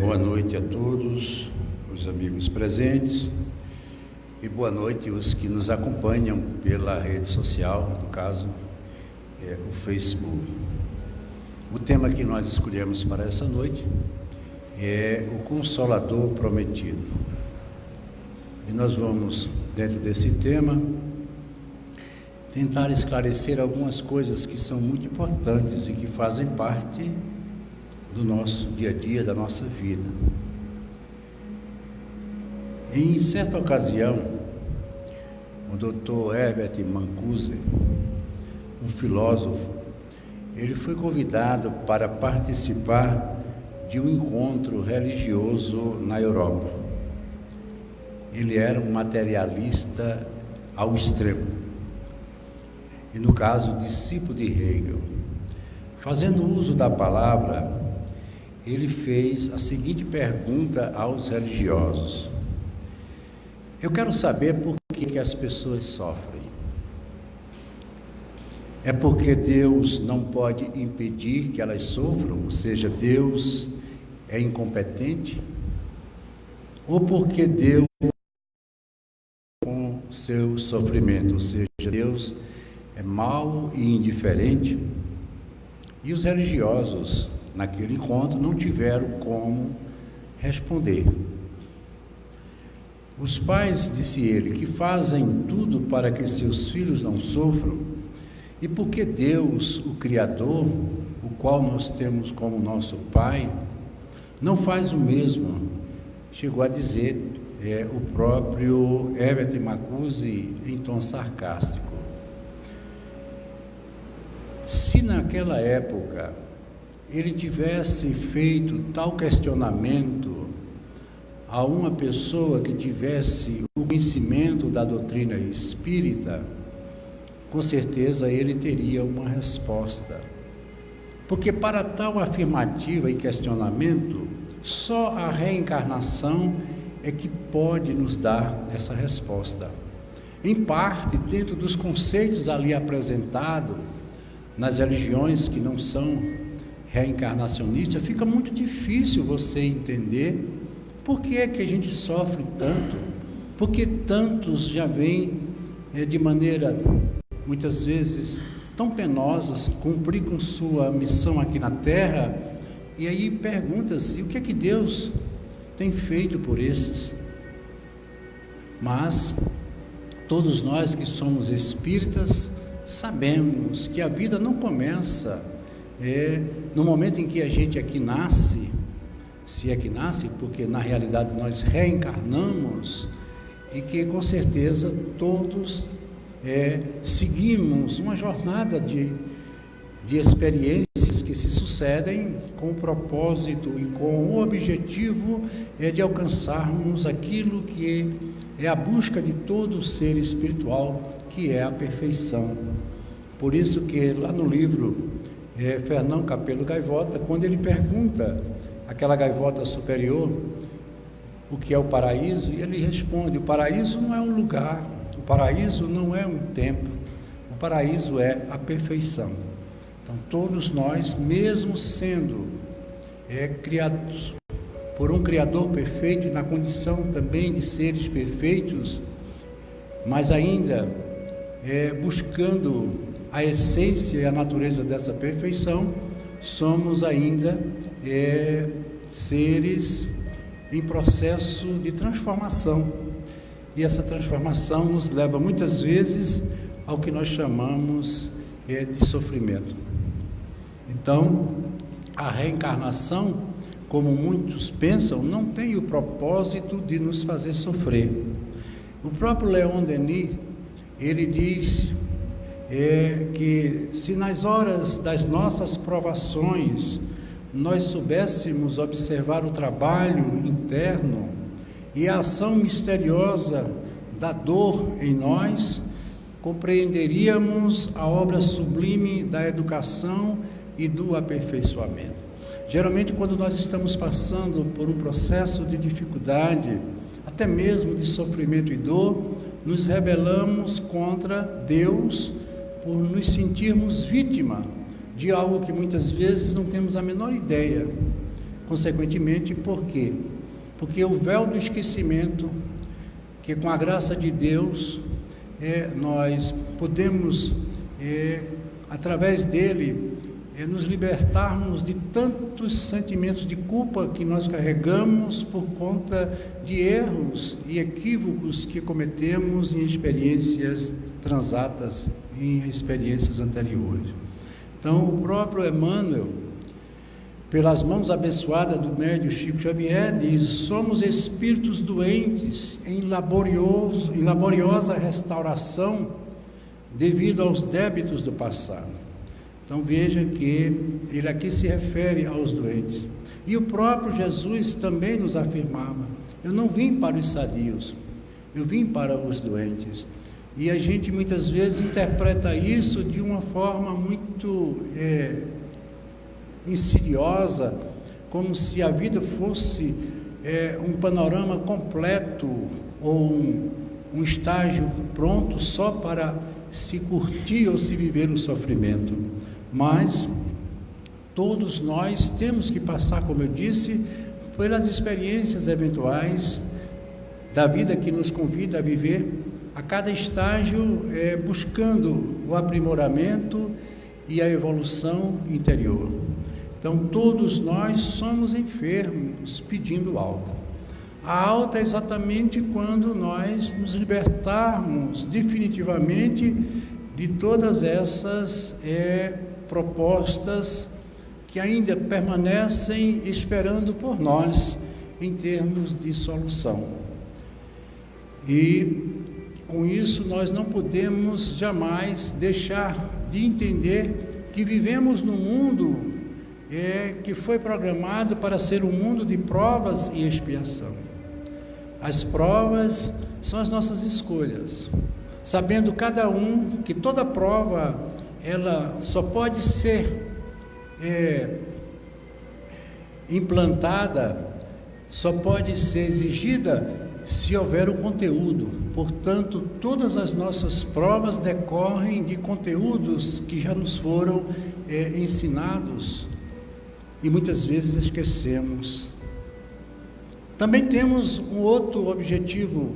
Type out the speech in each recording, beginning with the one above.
Boa noite a todos os amigos presentes e boa noite os que nos acompanham pela rede social, no caso, o Facebook. O tema que nós escolhemos para essa noite é o Consolador Prometido. E nós vamos, dentro desse tema, tentar esclarecer algumas coisas que são muito importantes e que fazem parte do nosso dia a dia, da nossa vida. Em certa ocasião, o Dr. Herbert Marcuse, um filósofo, ele foi convidado para participar de um encontro religioso na Europa. Ele era um materialista ao extremo, e no caso, discípulo de Hegel. Fazendo uso da palavra, ele fez a seguinte pergunta aos religiosos: eu quero saber por que as pessoas sofrem. É porque Deus não pode impedir que elas sofram, ou seja, Deus é incompetente? Ou porque Deus com seu sofrimento, ou seja, Deus é mau e indiferente? E os religiosos naquele encontro não tiveram como responder. Os pais, disse ele, que fazem tudo para que seus filhos não sofram, e porque Deus, o Criador, o qual nós temos como nosso Pai, não faz o mesmo? Chegou a dizer o próprio Herbert Marcuse em tom sarcástico. Se naquela época ele tivesse feito tal questionamento a uma pessoa que tivesse o conhecimento da doutrina espírita, com certeza ele teria uma resposta. Porque para tal afirmativa e questionamento, só a reencarnação é que pode nos dar essa resposta. Em parte, dentro dos conceitos ali apresentados, nas religiões que não são reencarnacionistas, fica muito difícil você entender por que é que a gente sofre tanto, porque tantos já vêm de maneira, muitas vezes, tão penosas, cumprir com sua missão aqui na Terra, e aí pergunta-se, o que é que Deus tem feito por esses? Mas todos nós que somos espíritas sabemos que a vida não começa no momento em que a gente aqui nasce, se é que nasce, porque na realidade nós reencarnamos, e que com certeza todos seguimos uma jornada de experiências que se sucedem com o propósito e com o objetivo de alcançarmos aquilo que é a busca de todo ser espiritual, que é a perfeição. Por isso que lá no livro Fernão Capelo Gaivota, quando ele pergunta àquela gaivota superior o que é o paraíso, e ele responde: o paraíso não é um lugar, o paraíso não é um tempo, o paraíso é a perfeição. Então todos nós, mesmo sendo criados por um Criador perfeito, na condição também de seres perfeitos, mas ainda buscando a essência e a natureza dessa perfeição, somos ainda seres em processo de transformação. E essa transformação nos leva muitas vezes ao que nós chamamos de sofrimento. Então, a reencarnação, como muitos pensam, não tem o propósito de nos fazer sofrer. O próprio Leon Denis, ele diz que se nas horas das nossas provações nós soubéssemos observar o trabalho interno e a ação misteriosa da dor em nós, compreenderíamos a obra sublime da educação e do aperfeiçoamento. Geralmente, quando nós estamos passando por um processo de dificuldade, até mesmo de sofrimento e dor, nos rebelamos contra Deus por nos sentirmos vítima de algo que muitas vezes não temos a menor ideia. consequentemente, por quê? Porque o véu do esquecimento, que com a graça de Deus, nós podemos, através dele, nos libertarmos de tantos sentimentos de culpa que nós carregamos por conta de erros e equívocos que cometemos em experiências transatas, em experiências anteriores. Então, o próprio Emmanuel, pelas mãos abençoadas do médium Chico Xavier, diz: somos espíritos doentes em laboriosa restauração devido aos débitos do passado. Então veja que ele aqui se refere aos doentes. E o próprio Jesus também nos afirmava: eu não vim para os sadios, eu vim para os doentes. E a gente muitas vezes interpreta isso de uma forma muito insidiosa, como se a vida fosse um panorama completo ou um estágio pronto só para se curtir ou se viver o sofrimento. Mas todos nós temos que passar, como eu disse, pelas experiências eventuais da vida que nos convida a viver a cada estágio, buscando o aprimoramento e a evolução interior. Então todos nós somos enfermos pedindo alta. A alta é exatamente quando nós nos libertarmos definitivamente de todas essas propostas que ainda permanecem esperando por nós em termos de solução. E com isso nós não podemos jamais deixar de entender que vivemos num mundo que foi programado para ser um mundo de provas e expiação. As provas são as nossas escolhas, sabendo cada um que toda prova ela só pode ser implantada, só pode ser exigida se houver o conteúdo. Portanto, todas as nossas provas decorrem de conteúdos que já nos foram ensinados e muitas vezes esquecemos. Também temos um outro objetivo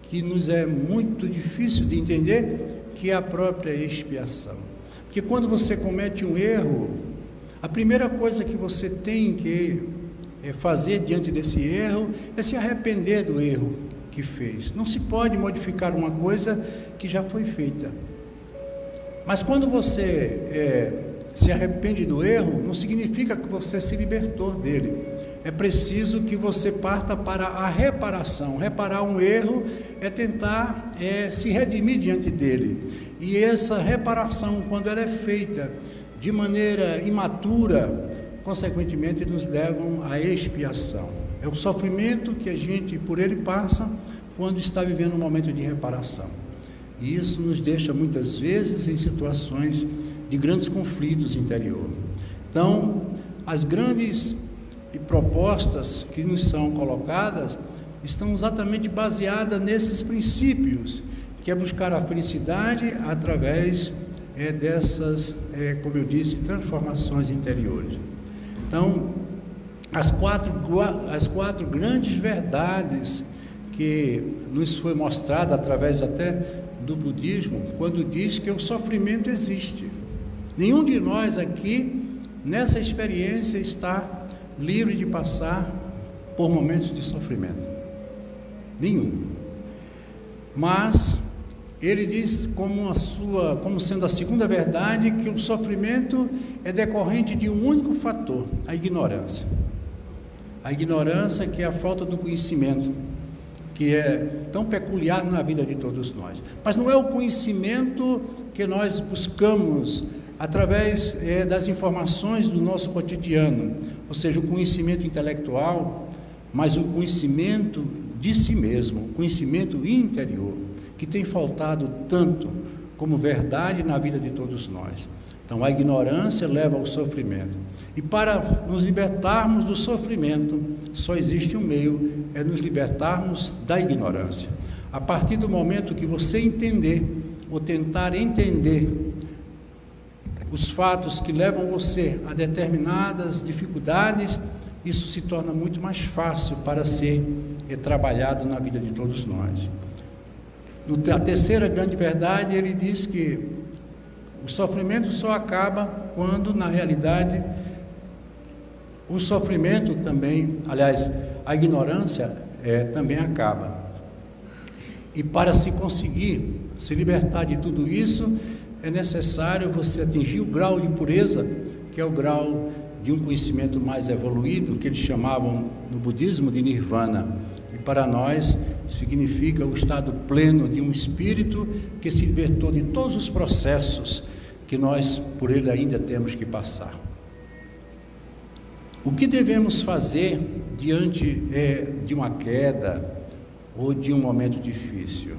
que nos é muito difícil de entender, que é a própria expiação. Porque quando você comete um erro, a primeira coisa que você tem que fazer diante desse erro é se arrepender do erro que fez. Não se pode modificar uma coisa que já foi feita. Mas quando você se arrepende do erro, não significa que você se libertou dele. É preciso que você parta para a reparação. Reparar um erro é tentar se redimir diante dele. E essa reparação, quando ela é feita de maneira imatura, consequentemente nos levam à expiação. É o sofrimento que a gente por ele passa quando está vivendo um momento de reparação. E isso nos deixa muitas vezes em situações de grandes conflitos interior. Então, as grandes propostas que nos são colocadas estão exatamente baseadas nesses princípios, que é buscar a felicidade através dessas, como eu disse, transformações interiores. Então, as quatro grandes verdades que nos foi mostrada através até do budismo, quando diz que o sofrimento existe. Nenhum de nós aqui, nessa experiência, está livre de passar por momentos de sofrimento. Nenhum. Mas ele diz como sendo a segunda verdade, que o sofrimento é decorrente de um único fator, a ignorância. A ignorância, que é a falta do conhecimento, que é tão peculiar na vida de todos nós. Mas não é o conhecimento que nós buscamos através das informações do nosso cotidiano, ou seja, o conhecimento intelectual, mas o conhecimento de si mesmo, o conhecimento interior, que tem faltado tanto como verdade na vida de todos nós. Então, a ignorância leva ao sofrimento. E para nos libertarmos do sofrimento, só existe um meio, é nos libertarmos da ignorância. A partir do momento que você entender, ou tentar entender, os fatos que levam você a determinadas dificuldades, isso se torna muito mais fácil para ser trabalhado na vida de todos nós. A terceira grande verdade, ele diz que o sofrimento só acaba quando, na realidade, o sofrimento também, aliás, a ignorância também acaba. E para se conseguir se libertar de tudo isso, é necessário você atingir o grau de pureza, que é o grau de um conhecimento mais evoluído, que eles chamavam no budismo de nirvana. E para nós significa o estado pleno de um espírito que se libertou de todos os processos que nós por ele ainda temos que passar. O que devemos fazer diante de uma queda ou de um momento difícil?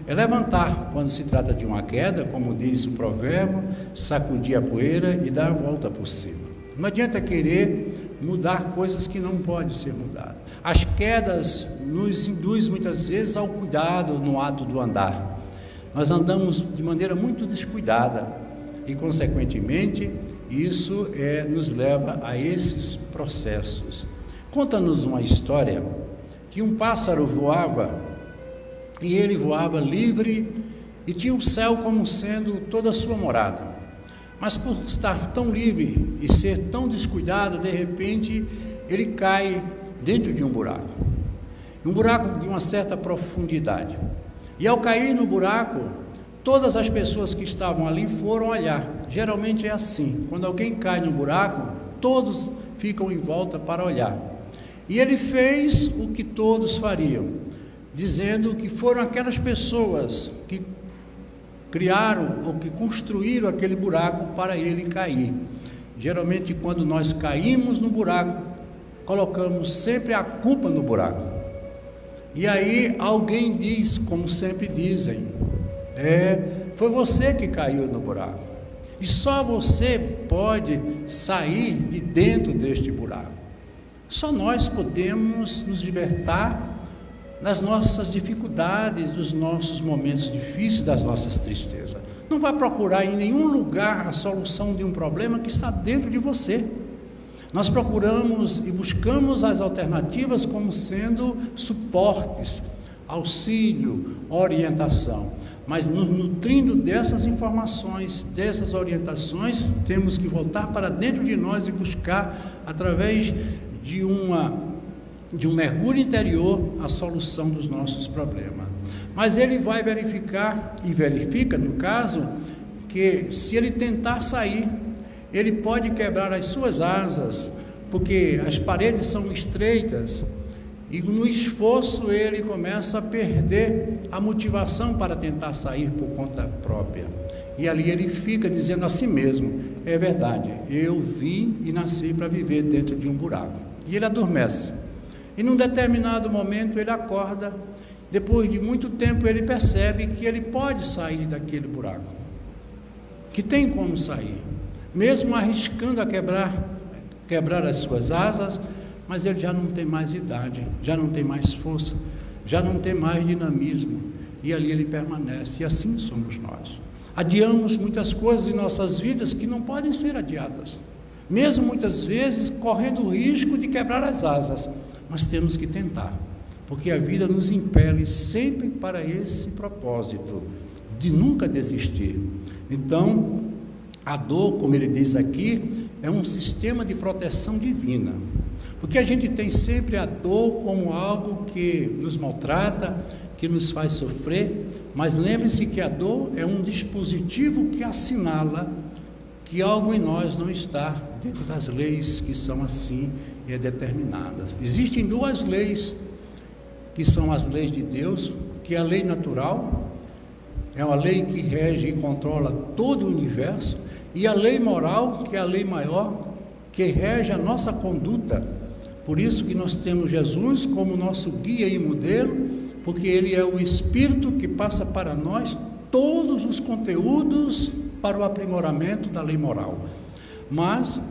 É levantar quando se trata de uma queda, como diz o provérbio, sacudir a poeira e dar a volta por cima. Não adianta querer mudar coisas que não podem ser mudadas. As quedas nos induzem muitas vezes ao cuidado no ato do andar. Nós andamos de maneira muito descuidada e, consequentemente, isso nos leva a esses processos. Conta-nos uma história que um pássaro voava, e ele voava livre e tinha o céu como sendo toda a sua morada. Mas por estar tão livre e ser tão descuidado, de repente ele cai dentro de um buraco de uma certa profundidade. E ao cair no buraco, todas as pessoas que estavam ali foram olhar. Geralmente é assim, quando alguém cai no buraco, todos ficam em volta para olhar. E ele fez o que todos fariam, dizendo que foram aquelas pessoas que criaram ou que construíram aquele buraco para ele cair. Geralmente, quando nós caímos no buraco, colocamos sempre a culpa no buraco. E aí alguém diz, como sempre dizem, foi você que caiu no buraco. E só você pode sair de dentro deste buraco. Só nós podemos nos libertar das nossas dificuldades, dos nossos momentos difíceis, das nossas tristezas. Não vá procurar em nenhum lugar a solução de um problema que está dentro de você. Nós procuramos e buscamos as alternativas como sendo suportes, auxílio, orientação. Mas nos nutrindo dessas informações, dessas orientações, temos que voltar para dentro de nós e buscar, através de um mergulho interior, a solução dos nossos problemas. Mas ele vai verificar, e verifica no caso, que se ele tentar sair, ele pode quebrar as suas asas, porque as paredes são estreitas, e no esforço ele começa a perder a motivação para tentar sair por conta própria. E ali ele fica dizendo a si mesmo: é verdade, eu vim e nasci para viver dentro de um buraco. E ele adormece. E num determinado momento ele acorda. Depois de muito tempo ele percebe que ele pode sair daquele buraco, que tem como sair, mesmo arriscando a quebrar as suas asas, mas ele já não tem mais idade, já não tem mais força, já não tem mais dinamismo, e ali ele permanece. E assim somos nós. Adiamos muitas coisas em nossas vidas que não podem ser adiadas, mesmo muitas vezes correndo o risco de quebrar as asas, mas temos que tentar, porque a vida nos impele sempre para esse propósito, de nunca desistir. Então, a dor, como ele diz aqui, é um sistema de proteção divina, porque a gente tem sempre a dor como algo que nos maltrata, que nos faz sofrer, mas lembre-se que a dor é um dispositivo que assinala que algo em nós não está dentro das leis que são assim determinadas. Existem duas leis, que são as leis de Deus, que é a lei natural, é uma lei que rege e controla todo o universo, e a lei moral, que é a lei maior, que rege a nossa conduta. Por isso que nós temos Jesus como nosso guia e modelo, porque ele é o Espírito que passa para nós todos os conteúdos para o aprimoramento da lei moral. Mas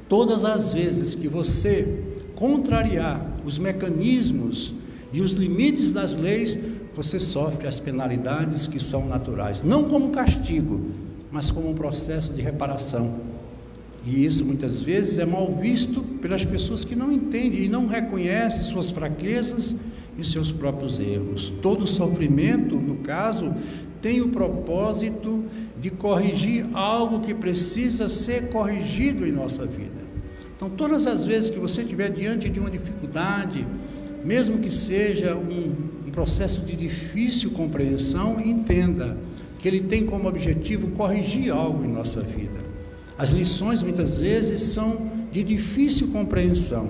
todas as vezes que você contrariar os mecanismos e os limites das leis, você sofre as penalidades que são naturais, não como castigo, mas como um processo de reparação. E isso muitas vezes é mal visto pelas pessoas que não entendem e não reconhecem suas fraquezas e seus próprios erros. Todo sofrimento, no caso, tem o propósito de corrigir algo que precisa ser corrigido em nossa vida. Então, todas as vezes que você estiver diante de uma dificuldade, mesmo que seja um processo de difícil compreensão, entenda que ele tem como objetivo corrigir algo em nossa vida. As lições muitas vezes são de difícil compreensão,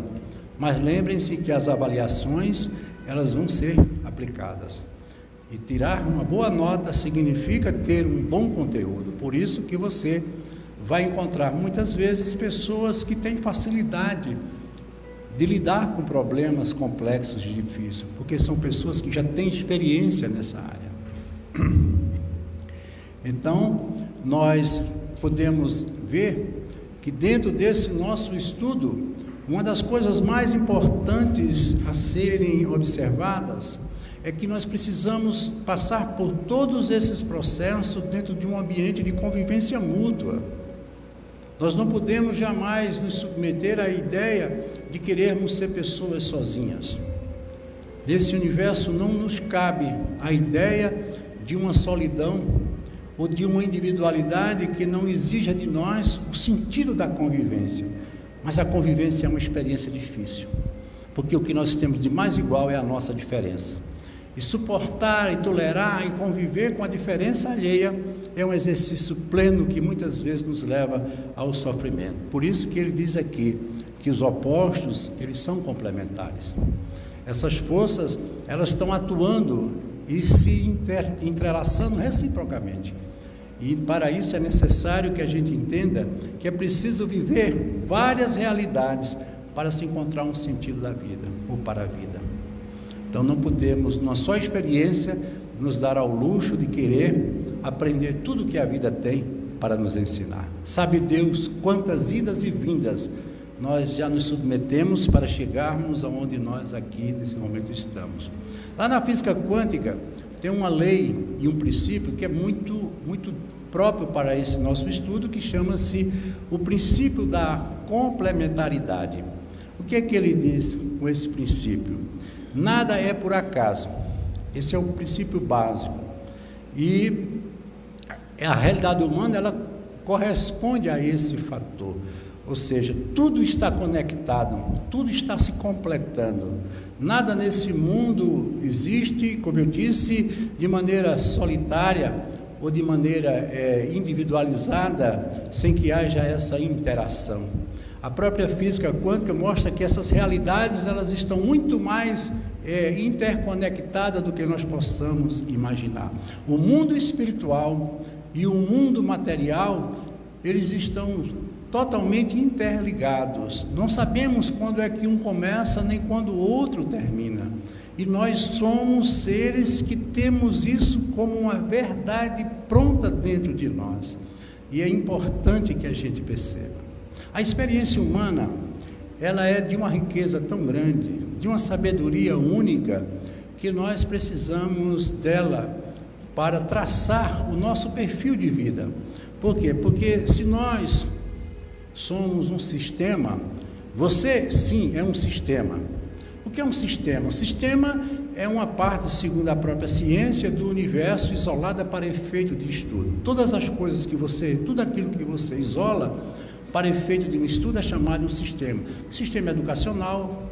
mas lembrem-se que as avaliações, elas vão ser aplicadas. E tirar uma boa nota significa ter um bom conteúdo. Por isso que você vai encontrar muitas vezes pessoas que têm facilidade de lidar com problemas complexos e difíceis, porque são pessoas que já têm experiência nessa área. Então, nós podemos ver que dentro desse nosso estudo, uma das coisas mais importantes a serem observadas é que nós precisamos passar por todos esses processos dentro de um ambiente de convivência mútua. Nós não podemos jamais nos submeter à ideia de querermos ser pessoas sozinhas. Nesse universo não nos cabe a ideia de uma solidão ou de uma individualidade que não exija de nós o sentido da convivência. Mas a convivência é uma experiência difícil, porque o que nós temos de mais igual é a nossa diferença. E suportar, e tolerar, e conviver com a diferença alheia é um exercício pleno que muitas vezes nos leva ao sofrimento. Por isso que ele diz aqui que os opostos, eles são complementares. Essas forças, elas estão atuando e se entrelaçando reciprocamente. E para isso é necessário que a gente entenda que é preciso viver várias realidades para se encontrar um sentido da vida, ou para a vida. Então não podemos, numa só experiência, nos dar ao luxo de querer aprender tudo que a vida tem para nos ensinar. Sabe Deus quantas idas e vindas nós já nos submetemos para chegarmos aonde nós aqui nesse momento estamos. Lá na física quântica tem uma lei e um princípio que é muito próprio para esse nosso estudo, que chama-se o princípio da complementaridade. O que é que ele diz com esse princípio? Nada é por acaso. Esse é o princípio básico. E a realidade humana, ela corresponde a esse fator. Ou seja, tudo está conectado, tudo está se completando. Nada nesse mundo existe, como eu disse, de maneira solitária ou de maneira individualizada, sem que haja essa interação. A própria física quântica mostra que essas realidades, elas estão muito mais interconectadas do que nós possamos imaginar. O mundo espiritual e o mundo material, eles estão totalmente interligados. Não sabemos quando é que um começa, nem quando o outro termina. E nós somos seres que temos isso como uma verdade pronta dentro de nós. E é importante que a gente perceba. A experiência humana, ela é de uma riqueza tão grande, de uma sabedoria única, que nós precisamos dela para traçar o nosso perfil de vida. Por quê? Porque se nós somos um sistema, você sim é um sistema. O que é um sistema? O sistema é uma parte, segundo a própria ciência, do universo isolada para efeito de estudo. Todas as coisas que tudo aquilo que você isola para efeito de um estudo é chamado de um sistema. O sistema educacional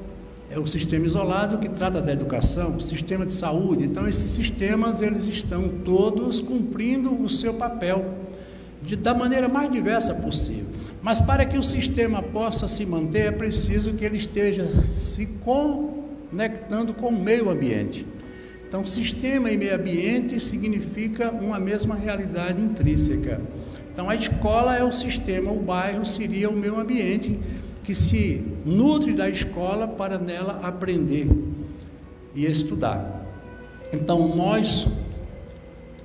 é o sistema isolado que trata da educação, o sistema de saúde. Então, esses sistemas, eles estão todos cumprindo o seu papel da maneira mais diversa possível. Mas para que o sistema possa se manter, é preciso que ele esteja se conectando com o meio ambiente. Então, sistema e meio ambiente significa uma mesma realidade intrínseca. Então, a escola é o sistema, o bairro seria o meio ambiente, que se nutre da escola para nela aprender e estudar. Então, nós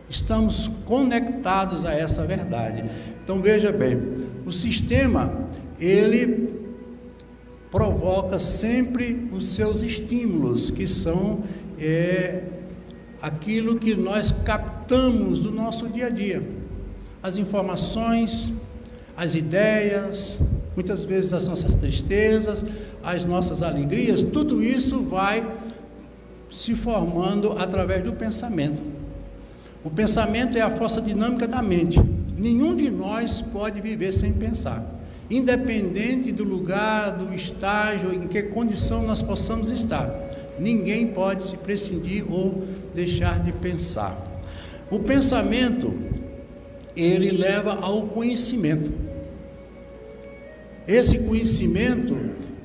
estamos conectados a essa verdade. Então, veja bem, o sistema, ele provoca sempre os seus estímulos, que são aquilo que nós captamos do nosso dia a dia. As informações, as ideias, muitas vezes as nossas tristezas, as nossas alegrias, tudo isso vai se formando através do pensamento. O pensamento é a força dinâmica da mente. Nenhum de nós pode viver sem pensar, independente do lugar, do estágio, em que condição nós possamos estar. Ninguém pode se prescindir ou deixar de pensar. O pensamento, ele leva ao conhecimento. Esse conhecimento,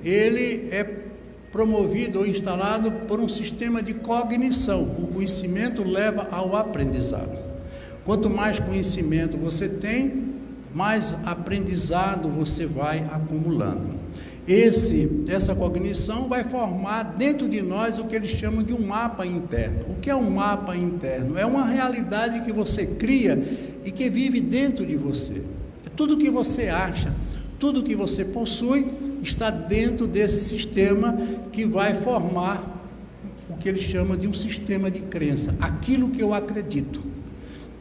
ele é promovido ou instalado por um sistema de cognição. O conhecimento leva ao aprendizado. Quanto mais conhecimento você tem, mais aprendizado você vai acumulando. Essa cognição vai formar dentro de nós o que eles chamam de um mapa interno. O que é um mapa interno? É uma realidade que você cria e que vive dentro de você. Tudo que você acha, tudo que você possui está dentro desse sistema que vai formar o que eles chamam de um sistema de crença, aquilo que eu acredito.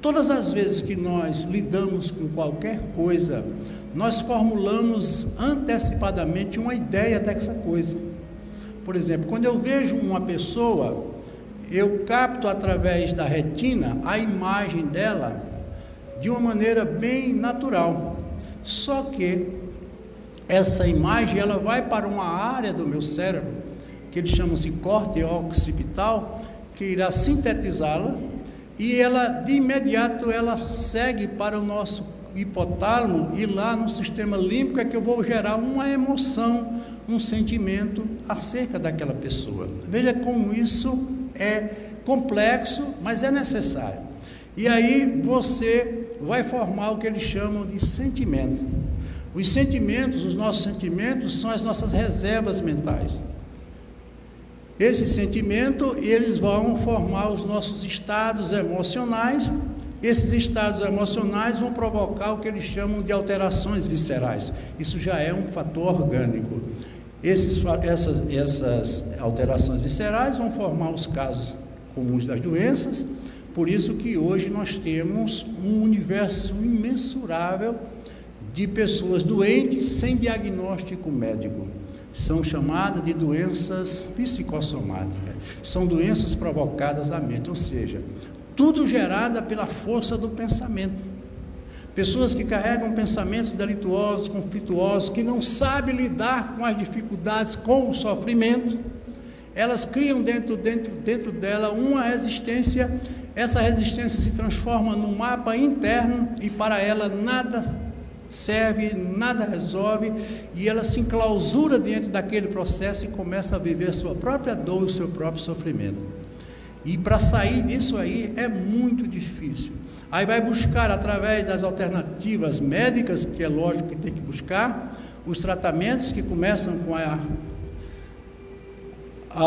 Todas as vezes que nós lidamos com qualquer coisa, nós formulamos antecipadamente uma ideia dessa coisa. Por exemplo, quando eu vejo uma pessoa, eu capto através da retina a imagem dela de uma maneira bem natural. Só que essa imagem, ela vai para uma área do meu cérebro, que eles chamam de córtex occipital, que irá sintetizá-la, e ela, de imediato, ela segue para o nosso hipotálamo, e lá no sistema límbico é que eu vou gerar uma emoção, um sentimento acerca daquela pessoa. Veja como isso é complexo, mas é necessário. E aí você vai formar o que eles chamam de sentimento. Os sentimentos, os nossos sentimentos, são as nossas reservas mentais. Esse sentimento, eles vão formar os nossos estados emocionais. Esses estados emocionais vão provocar o que eles chamam de alterações viscerais. Isso já é um fator orgânico. Essas alterações viscerais vão formar os casos comuns das doenças. Por isso que hoje nós temos um universo imensurável de pessoas doentes sem diagnóstico médico. São chamadas de doenças psicossomáticas. São doenças provocadas da mente, ou seja, tudo gerada pela força do pensamento. Pessoas que carregam pensamentos delituosos, conflituosos, que não sabem lidar com as dificuldades, com o sofrimento, elas criam dentro dela uma resistência. Essa resistência se transforma num mapa interno e para ela nada serve, nada resolve, e ela se enclausura dentro daquele processo e começa a viver a sua própria dor, o seu próprio sofrimento. E para sair disso aí é muito difícil. Aí vai buscar, através das alternativas médicas, que é lógico que tem que buscar, os tratamentos que começam com a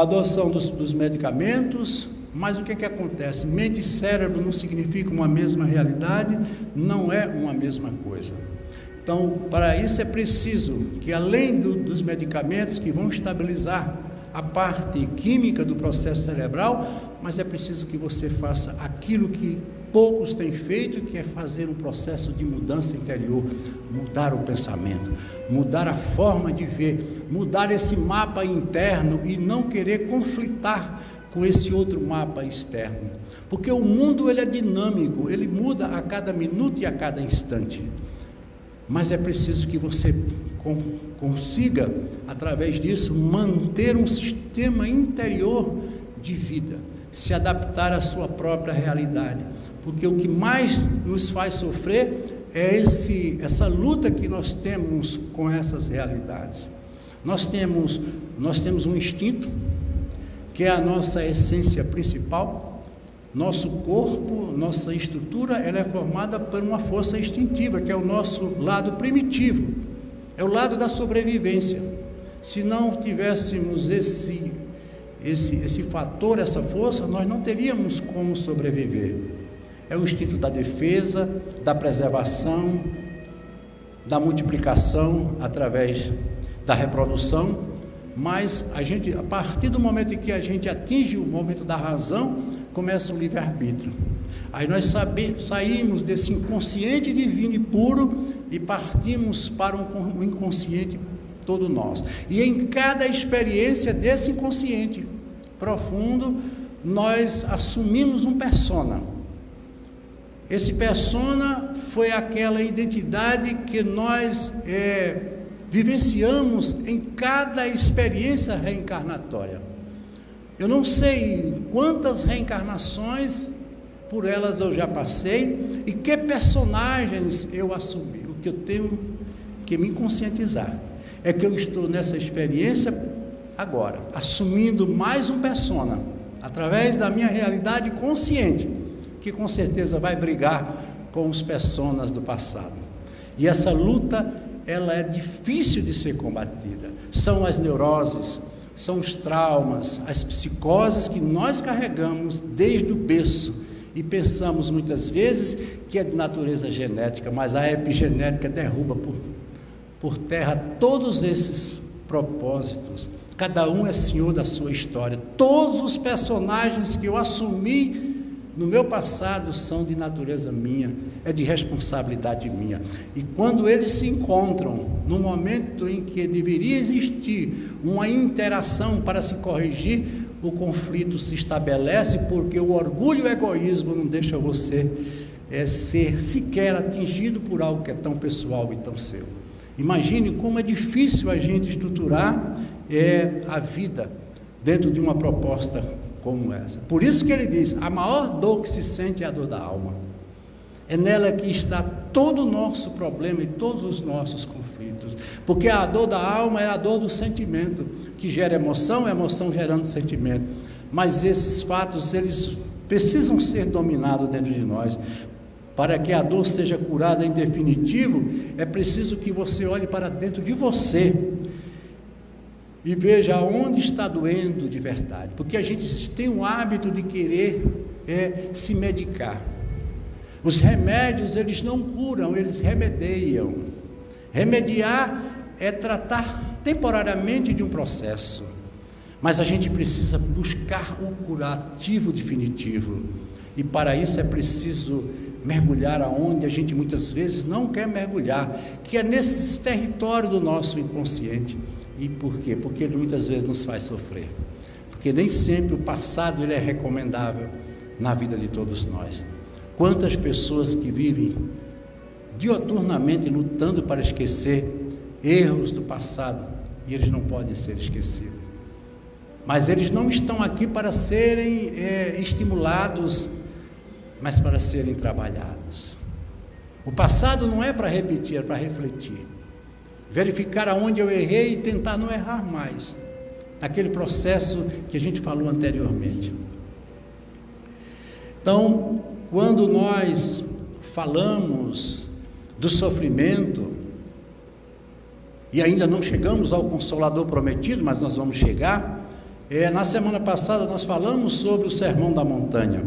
adoção dos medicamentos. Mas o que acontece? Mente e cérebro não significa uma mesma realidade, não é uma mesma coisa. Então, para isso é preciso que, além dos medicamentos que vão estabilizar a parte química do processo cerebral, mas é preciso que você faça aquilo que poucos têm feito, que é fazer um processo de mudança interior, mudar o pensamento, mudar a forma de ver, mudar esse mapa interno e não querer conflitar com esse outro mapa externo, porque o mundo ele é dinâmico, ele muda a cada minuto e a cada instante, mas é preciso que você consiga, através disso, manter um sistema interior de vida, se adaptar à sua própria realidade, porque o que mais nos faz sofrer é essa luta que nós temos com essas realidades. Nós temos um instinto, que é a nossa essência principal. Nosso corpo, nossa estrutura, ela é formada por uma força instintiva, que é o nosso lado primitivo, é o lado da sobrevivência. Se não tivéssemos esse fator, essa força, nós não teríamos como sobreviver. É o instinto da defesa, da preservação, da multiplicação através da reprodução. Mas a partir do momento em que a gente atinge o momento da razão, começa o livre-arbítrio. Aí nós saímos desse inconsciente divino e puro e partimos para um inconsciente todo nosso. E em cada experiência desse inconsciente profundo, nós assumimos um persona. Esse persona foi aquela identidade que nós vivenciamos em cada experiência reencarnatória. Eu não sei quantas reencarnações por elas eu já passei e que personagens eu assumi. O que eu tenho que me conscientizar é que eu estou nessa experiência agora, assumindo mais um persona, através da minha realidade consciente, que com certeza vai brigar com os personas do passado. E essa luta, ela é difícil de ser combatida. São as neuroses, são os traumas, as psicoses que nós carregamos desde o berço e pensamos muitas vezes que é de natureza genética, mas a epigenética derruba por terra todos esses propósitos. Cada um é senhor da sua história. Todos os personagens que eu assumi no meu passado são de natureza minha, é de responsabilidade minha. E quando eles se encontram no momento em que deveria existir uma interação para se corrigir, o conflito se estabelece, porque o orgulho e o egoísmo não deixam você ser sequer atingido por algo que é tão pessoal e tão seu. Imagine como é difícil a gente estruturar a vida dentro de uma proposta como essa. Por isso que ele diz, a maior dor que se sente é a dor da alma. É nela que está todo o nosso problema e todos os nossos conflitos. Porque a dor da alma é a dor do sentimento, que gera emoção, a emoção gerando sentimento. Mas esses fatos, eles precisam ser dominados dentro de nós. Para que a dor seja curada em definitivo, é preciso que você olhe para dentro de você e veja onde está doendo de verdade. Porque a gente tem o hábito de querer se medicar. Os remédios, eles não curam, eles remediam. Remediar é tratar temporariamente de um processo, mas a gente precisa buscar o curativo definitivo, e para isso é preciso mergulhar aonde a gente muitas vezes não quer mergulhar, que é nesse território do nosso inconsciente. E por quê? Porque ele muitas vezes nos faz sofrer, porque nem sempre o passado ele é recomendável na vida de todos nós. Quantas pessoas que vivem dioturnamente lutando para esquecer erros do passado, e eles não podem ser esquecidos. Mas eles não estão aqui para serem estimulados, mas para serem trabalhados. O passado não é para repetir, é para refletir. Verificar aonde eu errei e tentar não errar mais. Naquele processo que a gente falou anteriormente. Então, quando nós falamos do sofrimento, e ainda não chegamos ao Consolador prometido, mas nós vamos chegar, na semana passada nós falamos sobre o Sermão da Montanha.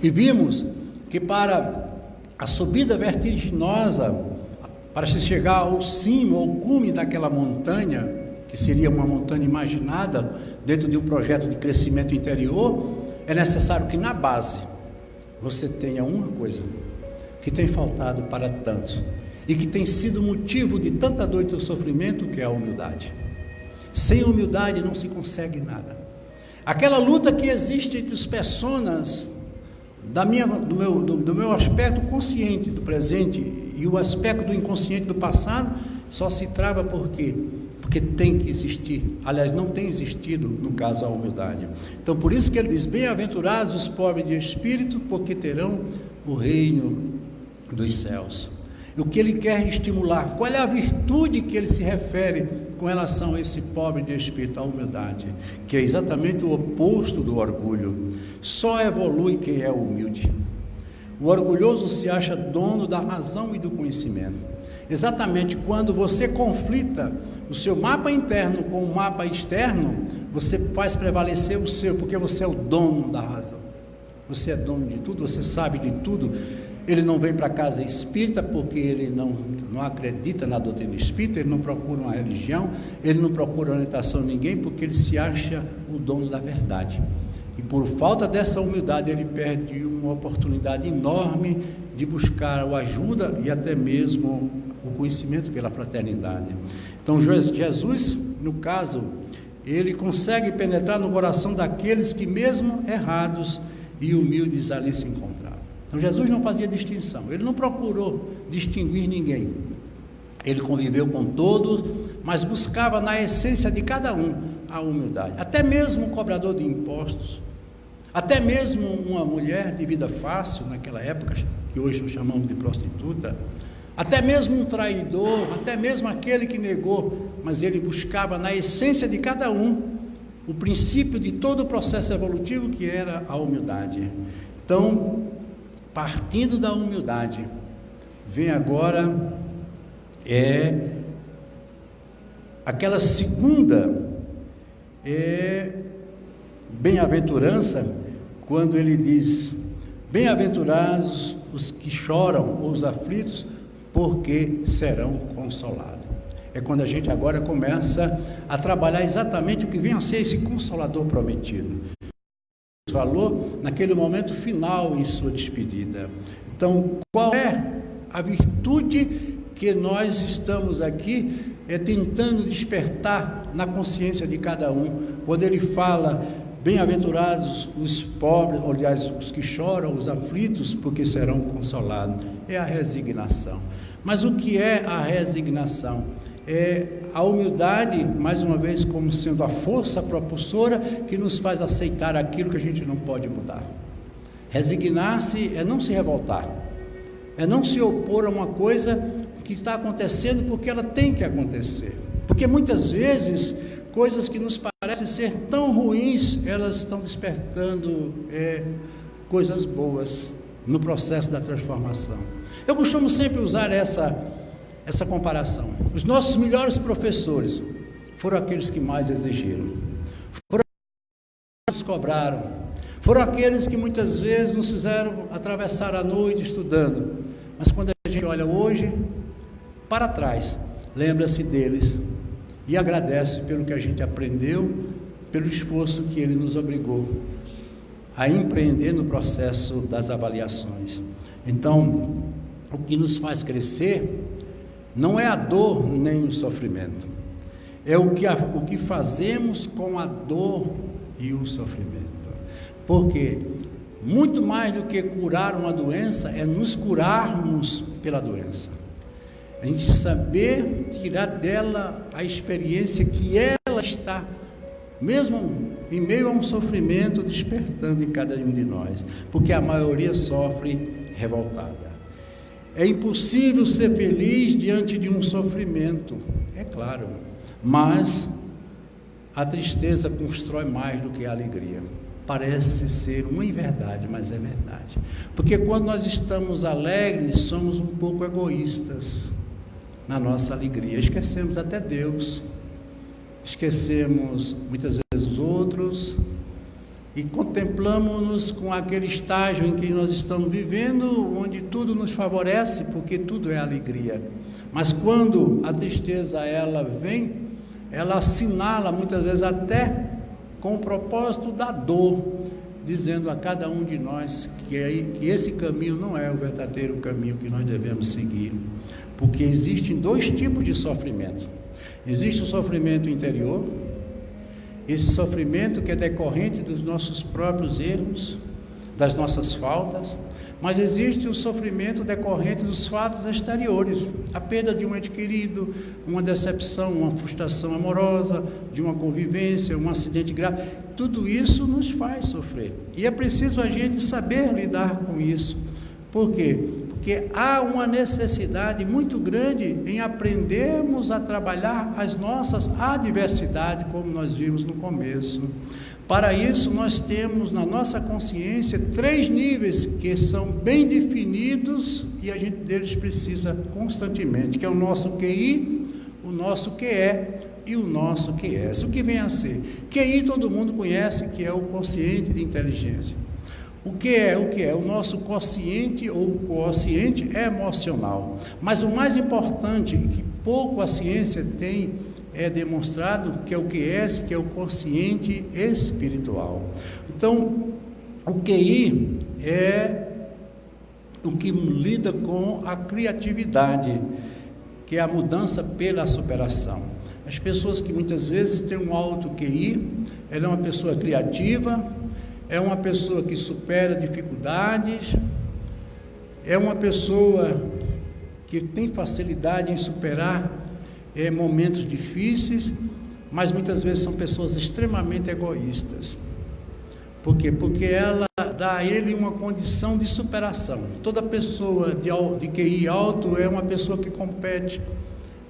E vimos que para a subida vertiginosa, para se chegar ao cimo, ao cume daquela montanha, que seria uma montanha imaginada dentro de um projeto de crescimento interior, é necessário que na base você tenha uma coisa que tem faltado para tantos e que tem sido motivo de tanta dor e sofrimento, que é a humildade. Sem humildade não se consegue nada. Aquela luta que existe entre os personas do meu aspecto consciente do presente e o aspecto do inconsciente do passado, só se trava por quê? Porque tem que existir, aliás, não tem existido no caso a humildade. Então por isso que ele diz, bem-aventurados os pobres de espírito, porque terão o reino dos céus. E o que ele quer estimular, qual é a virtude que ele se refere com relação a esse pobre de espírito? A humildade, que é exatamente o oposto do orgulho. Só evolui quem é humilde. O orgulhoso se acha dono da razão e do conhecimento. Exatamente quando você conflita o seu mapa interno com o mapa externo, você faz prevalecer o seu, porque você é o dono da razão. Você é dono de tudo, você sabe de tudo. Ele não vem para a casa espírita porque ele não não acredita na doutrina espírita, ele não procura uma religião, ele não procura orientação de ninguém, porque ele se acha o dono da verdade. E por falta dessa humildade, ele perde uma oportunidade enorme de buscar a ajuda e até mesmo o conhecimento pela fraternidade. Então Jesus, no caso, ele consegue penetrar no coração daqueles que mesmo errados e humildes ali se encontravam. Então Jesus não fazia distinção, ele não procurou distinguir ninguém, ele conviveu com todos, mas buscava na essência de cada um a humildade. Até mesmo um cobrador de impostos, até mesmo uma mulher de vida fácil naquela época, que hoje nós chamamos de prostituta, até mesmo um traidor, até mesmo aquele que negou, mas ele buscava na essência de cada um o princípio de todo o processo evolutivo, que era a humildade. Então, partindo da humildade, vem agora aquela segunda bem-aventurança, quando ele diz: bem-aventurados os que choram ou os aflitos, porque serão consolados. É quando a gente agora começa a trabalhar exatamente o que vem a ser esse Consolador prometido. Falou naquele momento final em sua despedida. Então, qual é a virtude que nós estamos aqui tentando despertar na consciência de cada um, quando ele fala: bem-aventurados os pobres, aliás, os que choram, os aflitos, porque serão consolados? É a resignação. Mas o que é a resignação? É a humildade, mais uma vez, como sendo a força propulsora que nos faz aceitar aquilo que a gente não pode mudar. Resignar-se é não se revoltar, é não se opor a uma coisa que está acontecendo porque ela tem que acontecer. Porque muitas vezes coisas que nos parecem ser tão ruins, elas estão despertando coisas boas no processo da transformação. Eu costumo sempre usar essa comparação. Os nossos melhores professores foram aqueles que mais exigiram, foram aqueles que nos cobraram, foram aqueles que muitas vezes nos fizeram atravessar a noite estudando. Mas quando a gente olha hoje para trás, lembra-se deles e agradece pelo que a gente aprendeu, pelo esforço que ele nos obrigou a empreender no processo das avaliações. Então, o que nos faz crescer não é a dor nem o sofrimento, é o que fazemos com a dor e o sofrimento. Porque muito mais do que curar uma doença é nos curarmos pela doença. A gente saber tirar dela a experiência que ela está, mesmo em meio a um sofrimento, despertando em cada um de nós, porque a maioria sofre revoltada. É impossível ser feliz diante de um sofrimento, é claro, mas a tristeza constrói mais do que a alegria. Parece ser uma inverdade, mas é verdade. Porque quando nós estamos alegres, somos um pouco egoístas na nossa alegria. Esquecemos até Deus, esquecemos muitas vezes os outros e contemplamos-nos com aquele estágio em que nós estamos vivendo, onde tudo nos favorece, porque tudo é alegria. Mas quando a tristeza ela vem, ela assinala muitas vezes até com o propósito da dor, dizendo a cada um de nós que esse caminho não é o verdadeiro caminho que nós devemos seguir, porque existem dois tipos de sofrimento. Existe o sofrimento interior, esse sofrimento que é decorrente dos nossos próprios erros, das nossas faltas, mas existe o sofrimento decorrente dos fatos exteriores, a perda de um ente querido, uma decepção, uma frustração amorosa, de uma convivência, um acidente grave. Tudo isso nos faz sofrer, e é preciso a gente saber lidar com isso. Por quê? Porque há uma necessidade muito grande em aprendermos a trabalhar as nossas adversidades, como nós vimos no começo. Para isso, nós temos na nossa consciência 3 níveis que são bem definidos e a gente deles precisa constantemente, que é o nosso QI, o nosso QE e o nosso QS. O que vem a ser? QI todo mundo conhece, que é o quociente de inteligência. O que é? O nosso quociente ou quociente emocional. Mas o mais importante, que pouco a ciência tem demonstrado, que é o quociente espiritual. Então, o QI é o que lida com a criatividade, que é a mudança pela superação. As pessoas que muitas vezes têm um alto QI, ela é uma pessoa criativa, é uma pessoa que supera dificuldades, é uma pessoa que tem facilidade em superar momentos difíceis, mas muitas vezes são pessoas extremamente egoístas. Por quê? Porque ela dá a ele uma condição de superação. Toda pessoa de QI alto é uma pessoa que compete,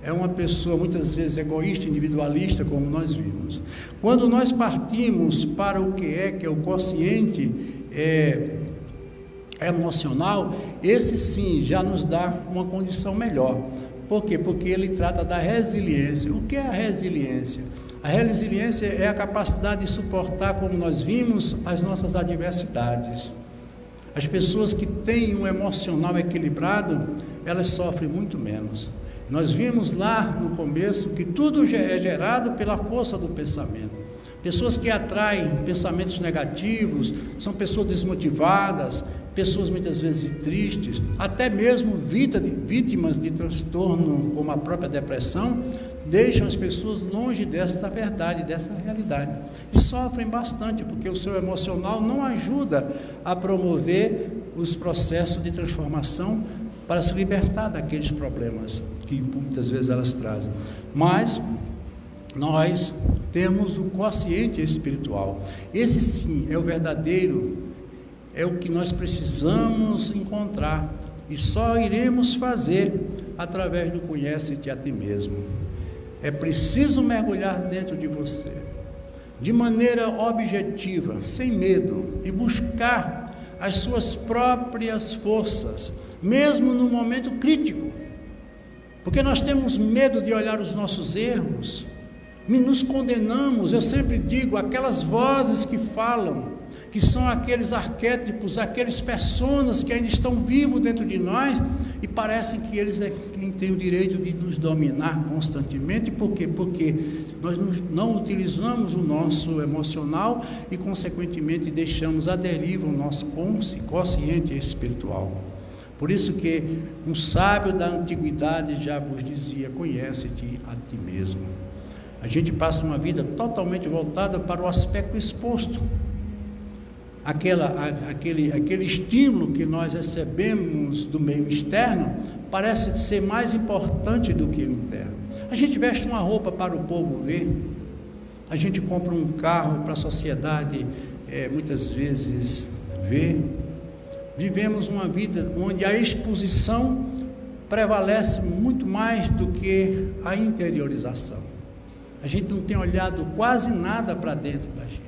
é uma pessoa muitas vezes egoísta, individualista, como nós vimos. Quando nós partimos para o que é o quociente emocional, esse sim já nos dá uma condição melhor. Por quê? Porque ele trata da resiliência. O que é a resiliência? A resiliência é a capacidade de suportar, como nós vimos, as nossas adversidades. As pessoas que têm um emocional equilibrado, elas sofrem muito menos. Nós vimos lá no começo que tudo é gerado pela força do pensamento. Pessoas que atraem pensamentos negativos são pessoas desmotivadas, pessoas muitas vezes tristes, até mesmo vítimas de transtorno como a própria depressão, deixam as pessoas longe dessa verdade, dessa realidade, e sofrem bastante, porque o seu emocional não ajuda a promover os processos de transformação para se libertar daqueles problemas que muitas vezes elas trazem. Mas nós temos o quociente espiritual. Esse sim é o verdadeiro, é o que nós precisamos encontrar, e só iremos fazer através do conhece-te a ti mesmo. É preciso mergulhar dentro de você, de maneira objetiva, sem medo, e buscar as suas próprias forças, mesmo no momento crítico, porque nós temos medo de olhar os nossos erros, nos condenamos. Eu sempre digo, aquelas vozes que falam, que são aqueles arquétipos, aqueles personas que ainda estão vivos dentro de nós, e parecem que eles é quem tem o direito de nos dominar constantemente. Por quê? Porque nós não utilizamos o nosso emocional e, consequentemente, deixamos à deriva o nosso consciente espiritual. Por isso que um sábio da antiguidade já vos dizia: conhece-te a ti mesmo. A gente passa uma vida totalmente voltada para o aspecto exposto. Aquele estímulo que nós recebemos do meio externo parece ser mais importante do que o interno. A gente veste uma roupa para o povo ver, a gente compra um carro para a sociedade muitas vezes ver. Vivemos uma vida onde a exposição prevalece muito mais do que a interiorização. A gente não tem olhado quase nada para dentro da gente.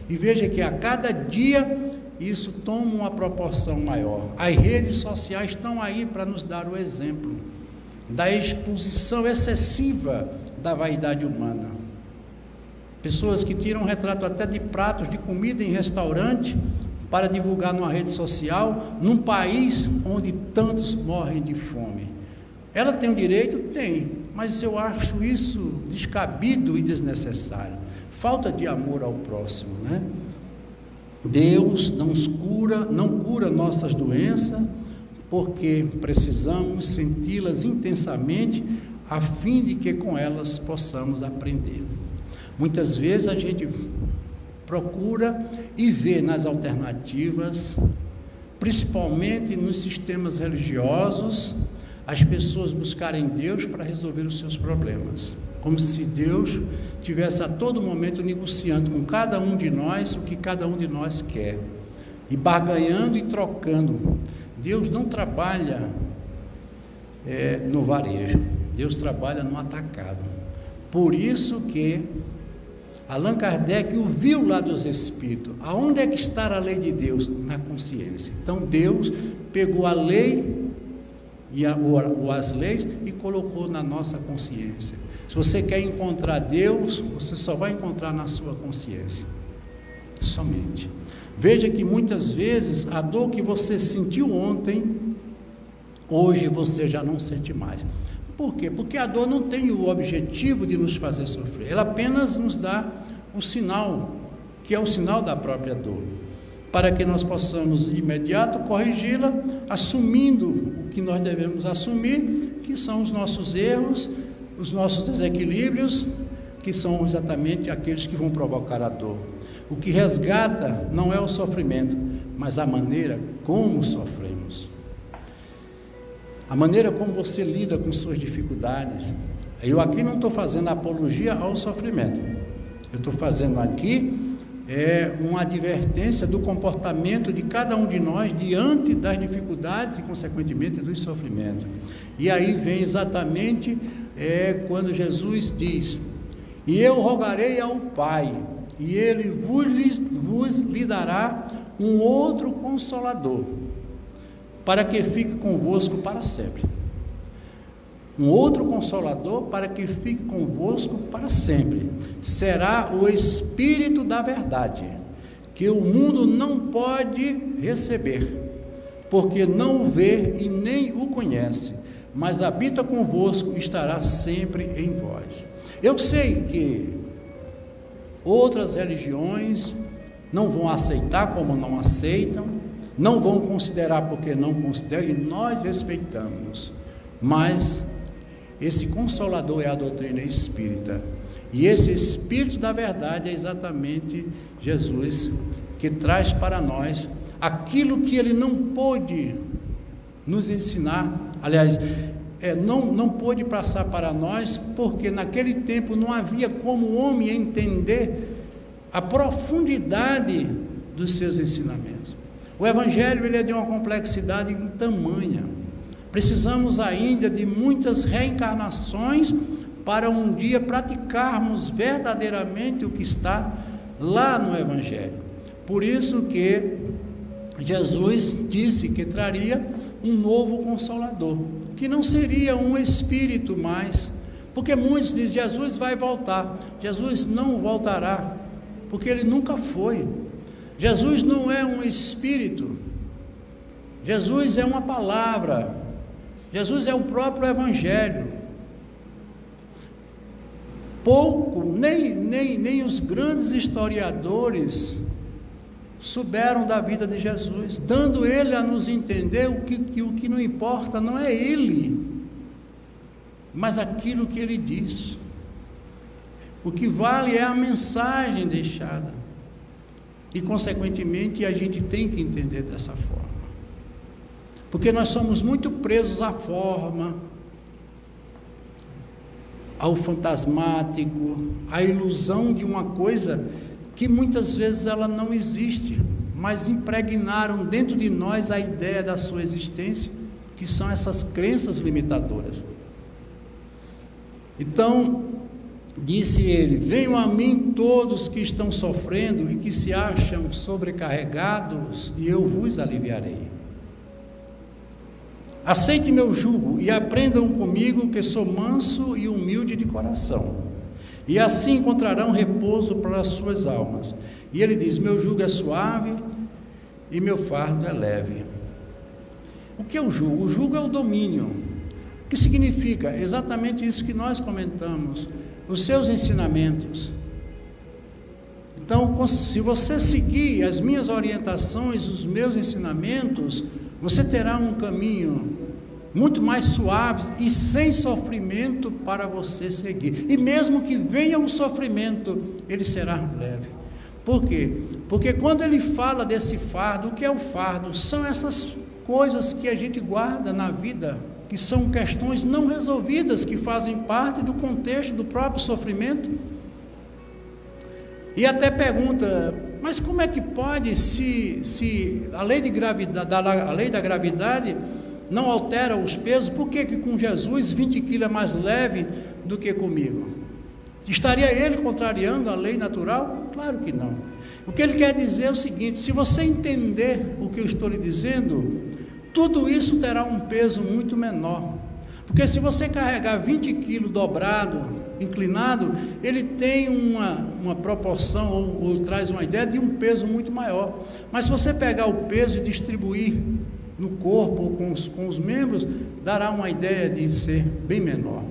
E veja que a cada dia isso toma uma proporção maior. As redes sociais estão aí para nos dar o exemplo da exposição excessiva da vaidade humana. Pessoas que tiram retrato até de pratos de comida em restaurante para divulgar numa rede social, num país onde tantos morrem de fome. Ela tem o direito? Tem, mas eu acho isso descabido e desnecessário. Falta de amor ao próximo, né? Deus não cura nossas doenças, porque precisamos senti-las intensamente, a fim de que com elas possamos aprender. Muitas vezes a gente procura e vê nas alternativas, principalmente nos sistemas religiosos, as pessoas buscarem Deus para resolver os seus problemas, como se Deus tivesse a todo momento negociando com cada um de nós o que cada um de nós quer, e barganhando e trocando. Deus não trabalha no varejo, Deus trabalha no atacado. Por isso que Allan Kardec o viu lá dos Espíritos. Aonde é que está a lei de Deus? Na consciência. Então Deus pegou a lei e as leis e colocou na nossa consciência. Se você quer encontrar Deus, você só vai encontrar na sua consciência, somente. Veja que muitas vezes a dor que você sentiu ontem, hoje você já não sente mais. Por quê? Porque a dor não tem o objetivo de nos fazer sofrer, ela apenas nos dá um sinal, que é o sinal da própria dor, para que nós possamos de imediato corrigi-la, assumindo o que nós devemos assumir, que são os nossos erros, os nossos desequilíbrios, que são exatamente aqueles que vão provocar a dor. O que resgata não é o sofrimento, mas a maneira como sofremos. A maneira como você lida com suas dificuldades. Eu aqui não estou fazendo apologia ao sofrimento. Eu estou fazendo aqui uma advertência do comportamento de cada um de nós diante das dificuldades e, consequentemente, dos sofrimentos. E aí vem exatamente quando Jesus diz: e eu rogarei ao Pai, e Ele vos lhe dará um outro Consolador, para que fique convosco para sempre. Um outro Consolador para que fique convosco para sempre. Será o Espírito da verdade, que o mundo não pode receber, porque não o vê e nem o conhece, mas habita convosco e estará sempre em vós. Eu sei que outras religiões não vão aceitar como não aceitam, não vão considerar porque não consideram, e nós respeitamos, mas esse Consolador é a doutrina espírita, e esse Espírito da verdade é exatamente Jesus, que traz para nós aquilo que Ele não pôde nos ensinar, aliás, não pôde passar para nós, porque naquele tempo não havia como o homem entender a profundidade dos seus ensinamentos. O Evangelho ele é de uma complexidade tamanha. Precisamos ainda de muitas reencarnações para um dia praticarmos verdadeiramente o que está lá no Evangelho. Por isso que Jesus disse que traria um novo Consolador, que não seria um espírito mais, porque muitos dizem: Jesus vai voltar. Jesus não voltará, porque Ele nunca foi. Jesus não é um espírito, Jesus é uma palavra, Jesus é o próprio Evangelho. Nem os grandes historiadores souberam da vida de Jesus, dando Ele a nos entender o que não importa não é Ele, mas aquilo que Ele diz. O que vale é a mensagem deixada, e consequentemente a gente tem que entender dessa forma, porque nós somos muito presos à forma, ao fantasmático, à ilusão de uma coisa que muitas vezes ela não existe, mas impregnaram dentro de nós a ideia da sua existência, que são essas crenças limitadoras. Então, disse ele: venham a mim todos que estão sofrendo e que se acham sobrecarregados, e eu vos aliviarei. Aceite meu jugo e aprendam comigo, que sou manso e humilde de coração, e assim encontrarão repouso para as suas almas. E ele diz: meu jugo é suave e meu fardo é leve. O que é o jugo? O jugo é o domínio. O que significa? Exatamente isso que nós comentamos, os seus ensinamentos. Então, se você seguir as minhas orientações, os meus ensinamentos, você terá um caminho muito mais suave e sem sofrimento para você seguir. E mesmo que venha um sofrimento, ele será leve. Por quê? Porque quando ele fala desse fardo, o que é o fardo? São essas coisas que a gente guarda na vida, que são questões não resolvidas, que fazem parte do contexto do próprio sofrimento. E até pergunta: mas como é que pode, se a lei da gravidade não altera os pesos, por que com Jesus 20 quilos é mais leve do que comigo? Estaria ele contrariando a lei natural? Claro que não. O que ele quer dizer é o seguinte: se você entender o que eu estou lhe dizendo, tudo isso terá um peso muito menor, Porque se você carregar 20 quilos dobrado, inclinado, ele tem uma proporção, ou traz uma ideia de um peso muito maior. Mas se você pegar o peso e distribuir no corpo ou com os membros, dará uma ideia de ser bem menor.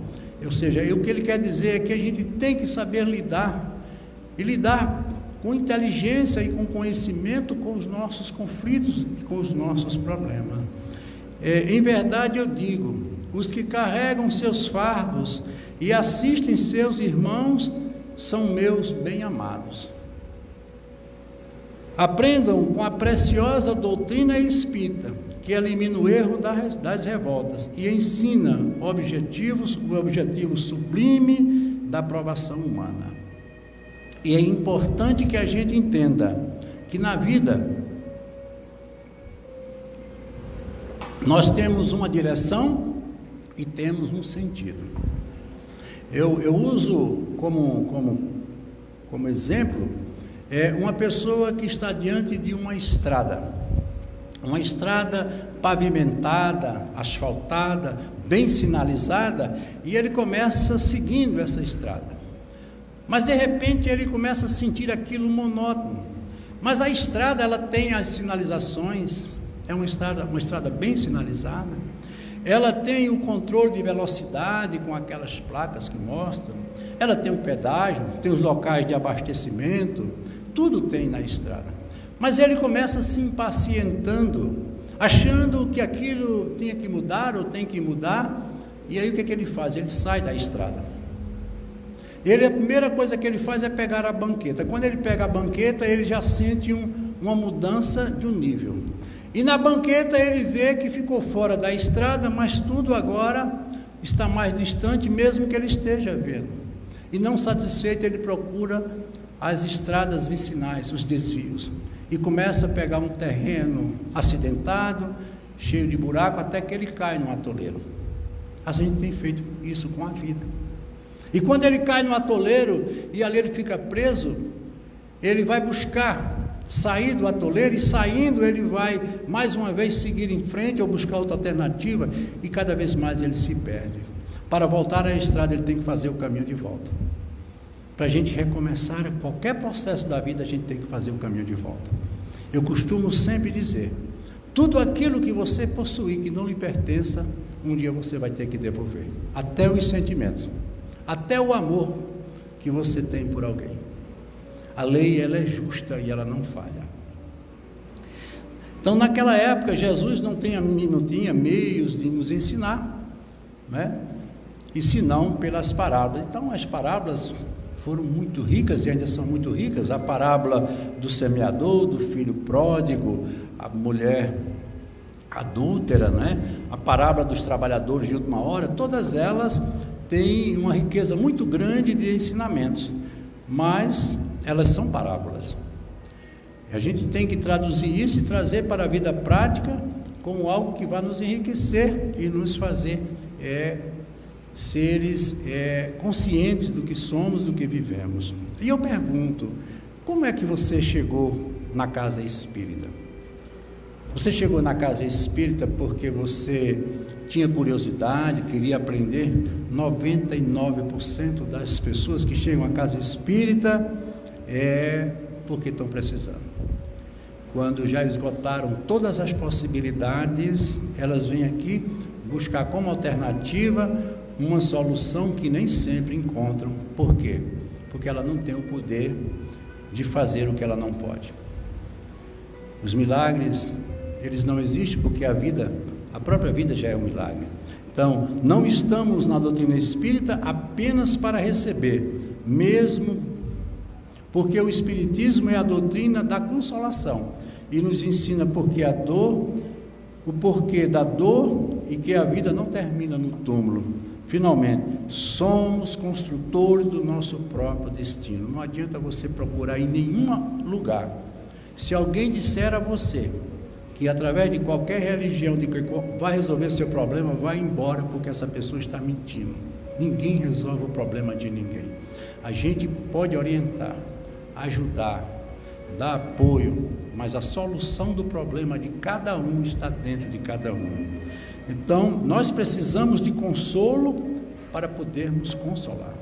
Ou seja, o que ele quer dizer é que a gente tem que saber lidar, e lidar com inteligência e com conhecimento com os nossos conflitos e com os nossos problemas. Em verdade eu digo, os que carregam seus fardos e assistem seus irmãos são meus bem-amados. Aprendam com a preciosa doutrina espírita, que elimina o erro das revoltas e ensina o objetivo sublime da aprovação humana. E é importante que a gente entenda que na vida nós temos uma direção e temos um sentido. Eu uso como exemplo uma pessoa que está diante de uma estrada pavimentada, asfaltada, bem sinalizada, e ele começa seguindo essa estrada. Mas de repente ele começa a sentir aquilo monótono. Mas a estrada, ela tem as sinalizações, é uma estrada bem sinalizada, ela tem o controle de velocidade com aquelas placas que mostram, ela tem o pedágio, tem os locais de abastecimento, tudo tem na estrada. Mas ele começa se impacientando, achando que aquilo tinha que mudar ou tem que mudar, e aí o que ele faz? Ele sai da estrada. A primeira coisa que ele faz é pegar a banqueta. Quando ele pega a banqueta, ele já sente uma mudança de um nível. E na banqueta ele vê que ficou fora da estrada, mas tudo agora está mais distante, mesmo que ele esteja vendo. E não satisfeito, ele procura as estradas vicinais, os desvios, e começa a pegar um terreno acidentado, cheio de buraco, até que ele cai no atoleiro. A gente tem feito isso com a vida. E quando ele cai no atoleiro e ali ele fica preso, ele vai buscar sair do atoleiro, e saindo ele vai mais uma vez seguir em frente ou buscar outra alternativa, e cada vez mais ele se perde. Para voltar à estrada ele tem que fazer o caminho de volta. Para a gente recomeçar qualquer processo da vida, a gente tem que fazer o caminho de volta. Eu costumo sempre dizer, tudo aquilo que você possuir que não lhe pertença, um dia você vai ter que devolver, até os sentimentos, até o amor que você tem por alguém. A lei, ela é justa e ela não falha. Então, naquela época, Jesus não tinha meios de nos ensinar, né? E senão pelas parábolas. Então, as parábolas foram muito ricas e ainda são muito ricas. A parábola do semeador, do filho pródigo, a mulher adúltera, né? A parábola dos trabalhadores de última hora, todas elas têm uma riqueza muito grande de ensinamentos, mas elas são parábolas. A gente tem que traduzir isso e trazer para a vida prática como algo que vai nos enriquecer e nos fazer seres conscientes do que somos, do que vivemos. E eu pergunto, como é que você chegou na casa espírita? Você chegou na casa espírita porque você tinha curiosidade, queria aprender? 99% das pessoas que chegam à casa espírita porque estão precisando. Quando já esgotaram todas as possibilidades, elas vêm aqui buscar como alternativa uma solução que nem sempre encontram. Por quê? Porque ela não tem o poder de fazer o que ela não pode. Os milagres, eles não existem porque a própria vida já é um milagre. Então, não estamos na doutrina espírita apenas para receber, mesmo porque o espiritismo é a doutrina da consolação e nos ensina o porquê da dor e que a vida não termina no túmulo. Finalmente, somos construtores do nosso próprio destino. Não adianta você procurar em nenhum lugar. Se alguém disser a você que através de qualquer religião vai resolver seu problema, vai embora, porque essa pessoa está mentindo. Ninguém resolve o problema de ninguém. A gente pode orientar, ajudar, dar apoio, mas a solução do problema de cada um está dentro de cada um. Então, nós precisamos de consolo para podermos consolar.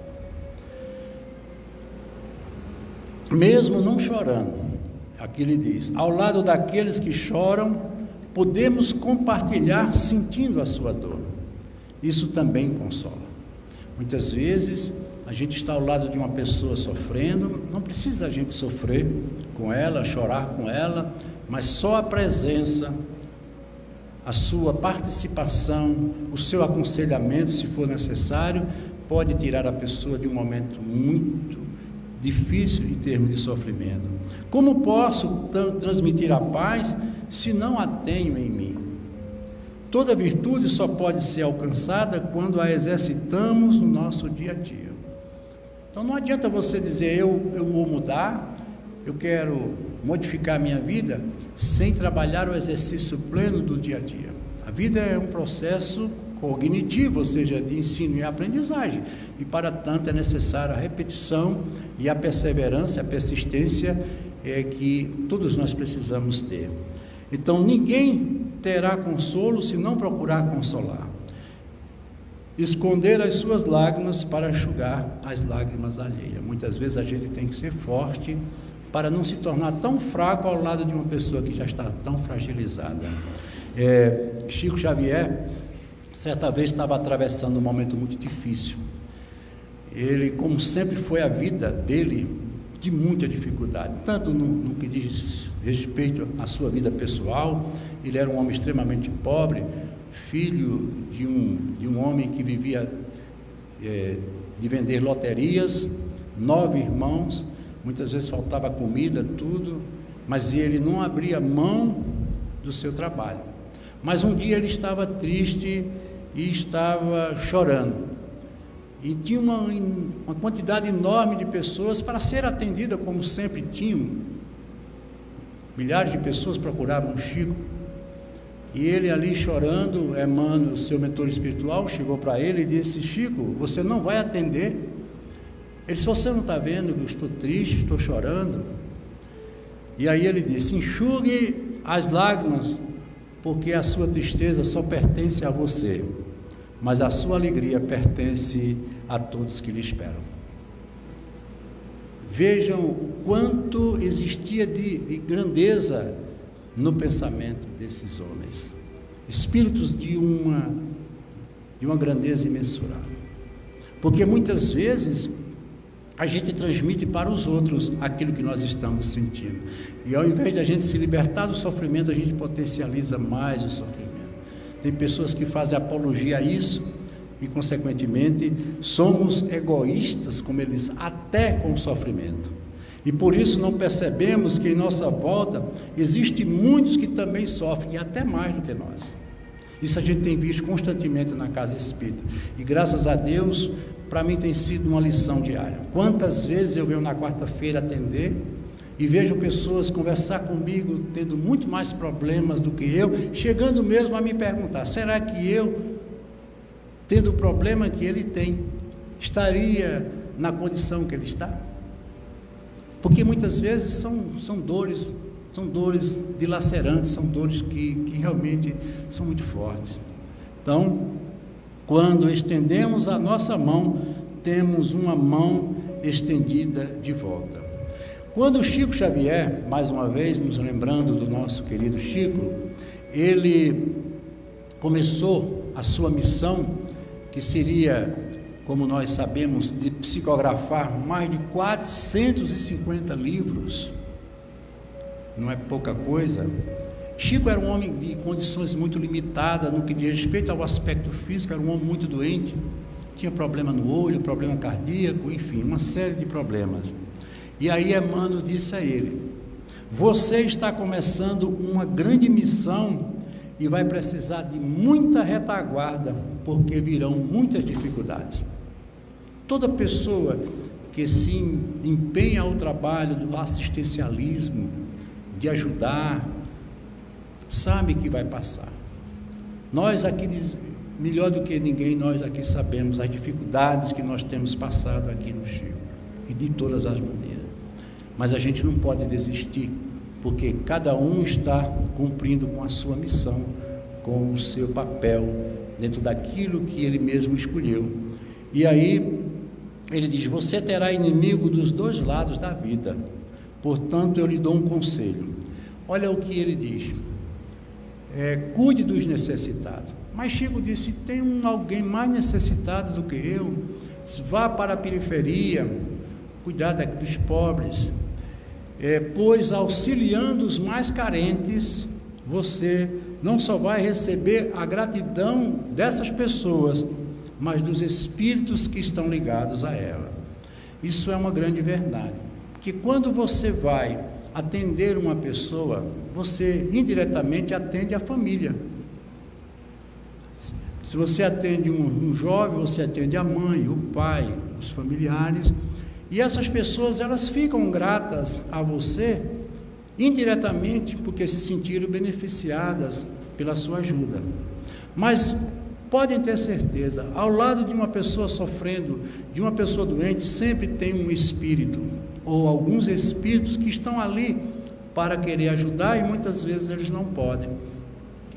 Mesmo não chorando, aqui ele diz, ao lado daqueles que choram, podemos compartilhar sentindo a sua dor. Isso também consola. Muitas vezes a gente está ao lado de uma pessoa sofrendo, não precisa a gente sofrer com ela, chorar com ela, mas só a presença, a sua participação, o seu aconselhamento, se for necessário, pode tirar a pessoa de um momento muito difícil em termos de sofrimento. Como posso transmitir a paz se não a tenho em mim? Toda virtude só pode ser alcançada quando a exercitamos no nosso dia a dia. Então não adianta você dizer, eu vou mudar, eu quero modificar a minha vida, sem trabalhar o exercício pleno do dia a dia. A vida é um processo cognitivo, ou seja, de ensino e aprendizagem, e para tanto é necessária a repetição e a perseverança, a persistência que todos nós precisamos ter. Então ninguém terá consolo se não procurar consolar. Esconder as suas lágrimas para enxugar as lágrimas alheias. Muitas vezes a gente tem que ser forte para não se tornar tão fraco ao lado de uma pessoa que já está tão fragilizada. Chico Xavier, certa vez, estava atravessando um momento muito difícil. Ele, como sempre foi a vida dele, de muita dificuldade, tanto no que diz respeito à sua vida pessoal. Ele era um homem extremamente pobre, filho de um homem que vivia de vender loterias, 9 irmãos, muitas vezes faltava comida, tudo, mas ele não abria mão do seu trabalho. Mas um dia ele estava triste e estava chorando, e tinha uma quantidade enorme de pessoas para ser atendida, como sempre tinham. Milhares de pessoas procuravam o Chico, e ele ali chorando, Emmanuel, seu mentor espiritual, chegou para ele e disse: Chico, você não vai atender? Ele disse: você não está vendo que eu estou triste, estou chorando? E aí ele disse: enxugue as lágrimas, porque a sua tristeza só pertence a você, mas a sua alegria pertence a todos que lhe esperam. Vejam o quanto existia de grandeza no pensamento desses homens, espíritos de uma grandeza imensurável, porque muitas vezes a gente transmite para os outros aquilo que nós estamos sentindo, e ao invés de a gente se libertar do sofrimento, a gente potencializa mais o sofrimento. Tem pessoas que fazem apologia a isso e, consequentemente, somos egoístas, como eles, até com o sofrimento. E por isso não percebemos que em nossa volta existem muitos que também sofrem, e até mais do que nós. Isso a gente tem visto constantemente na casa espírita. E graças a Deus, para mim tem sido uma lição diária. Quantas vezes eu venho na quarta-feira atender e vejo pessoas conversar comigo, tendo muito mais problemas do que eu, chegando mesmo a me perguntar: será que eu, tendo o problema que ele tem, estaria na condição que ele está? Porque muitas vezes são dores dilacerantes, são dores que realmente são muito fortes. Então, quando estendemos a nossa mão, temos uma mão estendida de volta. Quando Chico Xavier, mais uma vez nos lembrando do nosso querido Chico, ele começou a sua missão, que seria, como nós sabemos, de psicografar mais de 450 livros. Não é pouca coisa. Chico era um homem de condições muito limitadas no que diz respeito ao aspecto físico, era um homem muito doente, tinha problema no olho, problema cardíaco, enfim, uma série de problemas. E aí Emmanuel disse a ele: você está começando uma grande missão e vai precisar de muita retaguarda, porque virão muitas dificuldades. Toda pessoa que se empenha ao trabalho do assistencialismo, de ajudar, sabe que vai passar. Nós aqui, melhor do que ninguém, nós aqui sabemos as dificuldades que nós temos passado aqui no Chico, e de todas as maneiras. Mas a gente não pode desistir, porque cada um está cumprindo com a sua missão com o seu papel dentro daquilo que ele mesmo escolheu. E aí ele diz: você terá inimigo dos dois lados da vida, portanto eu lhe dou um conselho. Olha o que ele diz: cuide dos necessitados. Mas Chico disse: tem alguém mais necessitado do que eu? Vá para a periferia, cuidar dos pobres, pois auxiliando os mais carentes, você não só vai receber a gratidão dessas pessoas, mas dos espíritos que estão ligados a ela. Isso é uma grande verdade, que quando você vai atender uma pessoa, você indiretamente atende a família. Se você atende um jovem, você atende a mãe, o pai, os familiares, e essas pessoas, elas ficam gratas a você indiretamente, porque se sentiram beneficiadas pela sua ajuda. Mas podem ter certeza, ao lado de uma pessoa sofrendo, de uma pessoa doente, sempre tem um espírito, ou alguns espíritos que estão ali para querer ajudar, e muitas vezes eles não podem.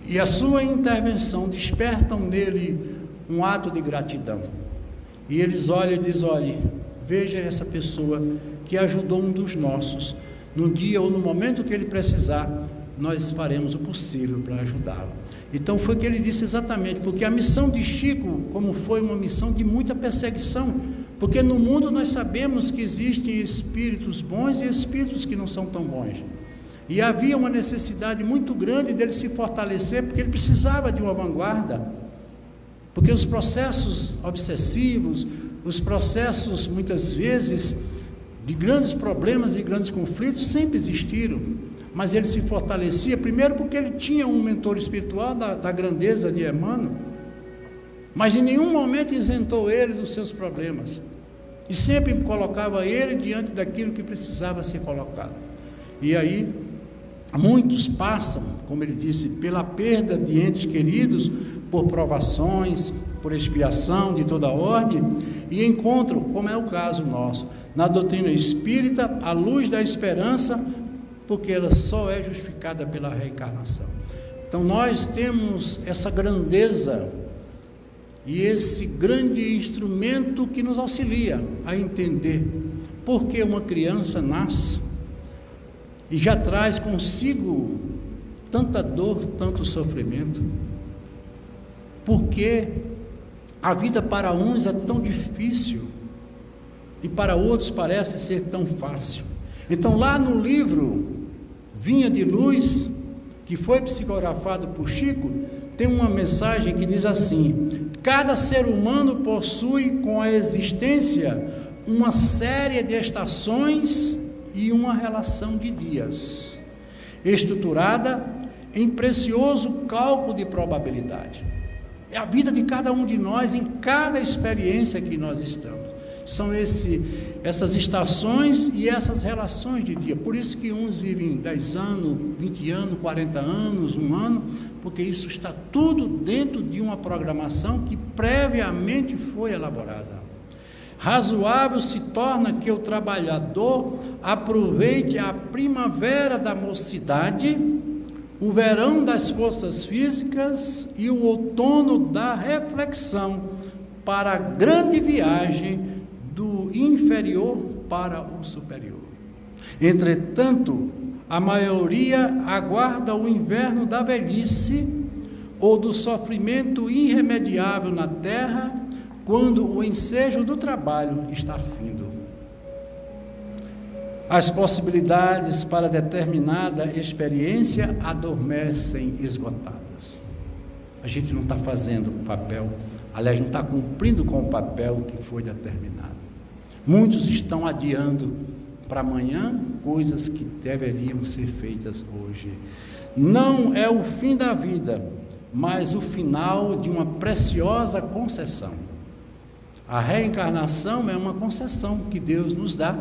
E a sua intervenção despertam nele um ato de gratidão. E eles olham e dizem: olha, veja essa pessoa que ajudou um dos nossos. Num dia ou no momento que ele precisar, nós faremos o possível para ajudá-lo. Então foi o que ele disse exatamente, porque a missão de Chico, como foi uma missão de muita perseguição, porque no mundo nós sabemos que existem espíritos bons e espíritos que não são tão bons. E havia uma necessidade muito grande dele se fortalecer, porque ele precisava de uma vanguarda, porque os processos obsessivos, os processos muitas vezes de grandes problemas e grandes conflitos sempre existiram, mas ele se fortalecia, primeiro porque ele tinha um mentor espiritual da grandeza de Emmanuel, mas em nenhum momento isentou ele dos seus problemas, e sempre colocava ele diante daquilo que precisava ser colocado. E aí muitos passam, como ele disse, pela perda de entes queridos, por provações, por expiação de toda ordem, e encontram, como é o caso nosso, na doutrina espírita, a luz da esperança, porque ela só é justificada pela reencarnação. Então nós temos essa grandeza e esse grande instrumento que nos auxilia a entender por que uma criança nasce e já traz consigo tanta dor, tanto sofrimento. Porque a vida para uns é tão difícil e para outros parece ser tão fácil. Então lá no livro Vinha de Luz, que foi psicografado por Chico, tem uma mensagem que diz assim: cada ser humano possui com a existência uma série de estações e uma relação de dias, estruturada em precioso cálculo de probabilidade. É a vida de cada um de nós, em cada experiência que nós estamos. São essas estações e essas relações de dia. Por isso que uns vivem 10 anos, 20 anos, 40 anos, 1 ano, porque isso está tudo dentro de uma programação que previamente foi elaborada. Razoável se torna que o trabalhador aproveite a primavera da mocidade, o verão das forças físicas e o outono da reflexão para a grande viagem do inferior para o superior. Entretanto, a maioria aguarda o inverno da velhice ou do sofrimento irremediável na terra, quando o ensejo do trabalho está findo. As possibilidades para determinada experiência adormecem esgotadas. A gente não está fazendo o papel, aliás, não está cumprindo com o papel que foi determinado. Muitos estão adiando para amanhã coisas que deveriam ser feitas hoje. Não é o fim da vida, mas o final de uma preciosa concessão. A reencarnação é uma concessão que Deus nos dá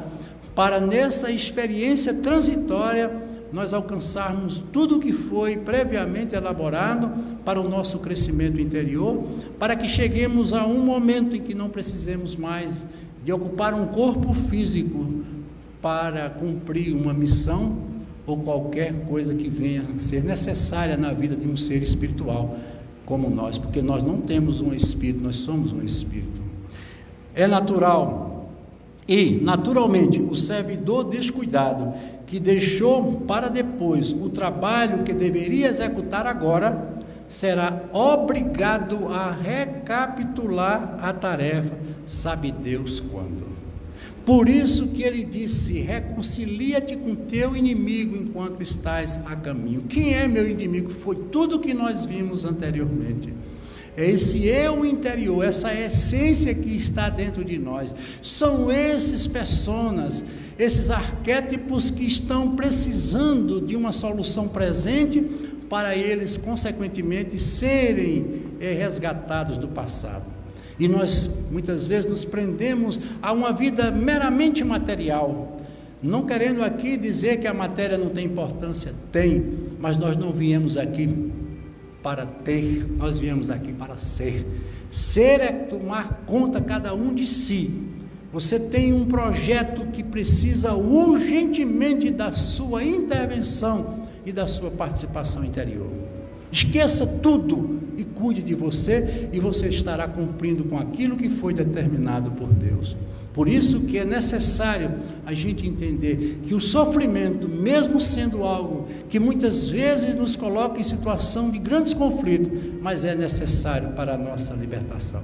para, nessa experiência transitória, nós alcançarmos tudo o que foi previamente elaborado para o nosso crescimento interior, para que cheguemos a um momento em que não precisemos mais de ocupar um corpo físico para cumprir uma missão ou qualquer coisa que venha a ser necessária na vida de um ser espiritual como nós, porque nós não temos um espírito, nós somos um espírito. É natural e, naturalmente, o servidor descuidado, que deixou para depois o trabalho que deveria executar agora, será obrigado a recapitular a tarefa, sabe Deus quando. Por isso que ele disse: reconcilia-te com teu inimigo enquanto estás a caminho. Quem é meu inimigo? Foi tudo que nós vimos anteriormente. É esse eu interior, essa essência que está dentro de nós. São esses personas, esses arquétipos que estão precisando de uma solução presente para eles, consequentemente, serem resgatados do passado. E nós, muitas vezes, nos prendemos a uma vida meramente material, não querendo aqui dizer que a matéria não tem importância, tem, mas nós não viemos aqui para ter, nós viemos aqui para ser. Ser é tomar conta cada um de si. Você tem um projeto que precisa urgentemente da sua intervenção e da sua participação interior. Esqueça tudo e cuide de você, e você estará cumprindo com aquilo que foi determinado por Deus. Por isso que é necessário a gente entender que o sofrimento, mesmo sendo algo que muitas vezes nos coloca em situação de grandes conflitos, mas é necessário para a nossa libertação.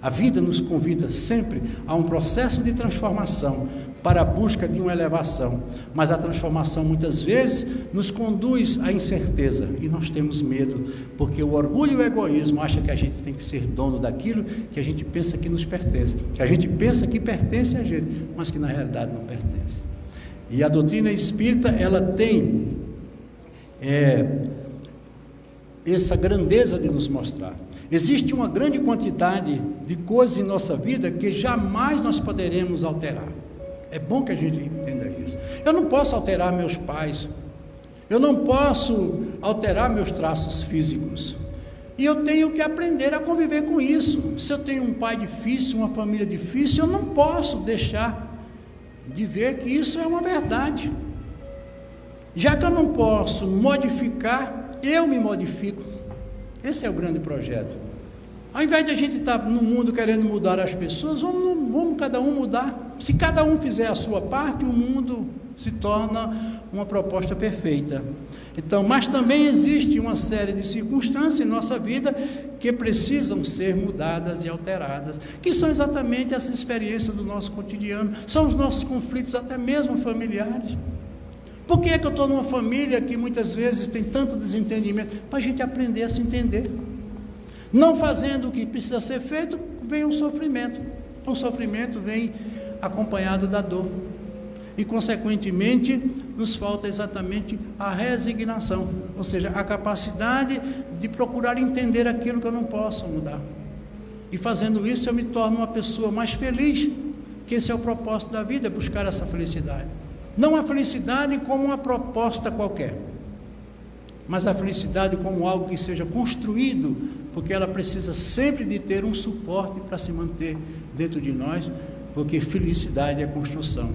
A vida nos convida sempre a um processo de transformação, para a busca de uma elevação, mas a transformação muitas vezes nos conduz à incerteza, e nós temos medo, porque o orgulho e o egoísmo acham que a gente tem que ser dono daquilo que a gente pensa que nos pertence, que a gente pensa que pertence a gente, mas que na realidade não pertence. E a doutrina espírita, ela tem essa grandeza de nos mostrar. Existe uma grande quantidade de coisas em nossa vida que jamais nós poderemos alterar. É bom que a gente entenda isso. Eu não posso alterar meus pais, eu não posso alterar meus traços físicos, e eu tenho que aprender a conviver com isso. Se eu tenho um pai difícil, uma família difícil, eu não posso deixar de ver que isso é uma verdade. Já que eu não posso modificar, eu me modifico. Esse é o grande projeto. Ao invés de a gente estar no mundo querendo mudar as pessoas, vamos cada um mudar. Se cada um fizer a sua parte, o mundo se torna uma proposta perfeita. Então, mas também existe uma série de circunstâncias em nossa vida que precisam ser mudadas e alteradas, que são exatamente essa experiência do nosso cotidiano, são os nossos conflitos, até mesmo familiares. Por que é que eu estou numa família que muitas vezes tem tanto desentendimento? Para a gente aprender a se entender. Não fazendo o que precisa ser feito, vem um sofrimento. O sofrimento vem acompanhado da dor. E, consequentemente, nos falta exatamente a resignação, ou seja, a capacidade de procurar entender aquilo que eu não posso mudar. E fazendo isso, eu me torno uma pessoa mais feliz, que esse é o propósito da vida, buscar essa felicidade. Não a felicidade como uma proposta qualquer, mas a felicidade como algo que seja construído, porque ela precisa sempre de ter um suporte para se manter dentro de nós, porque felicidade é construção,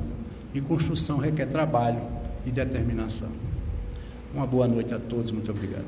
e construção requer trabalho e determinação. Uma boa noite a todos, muito obrigado.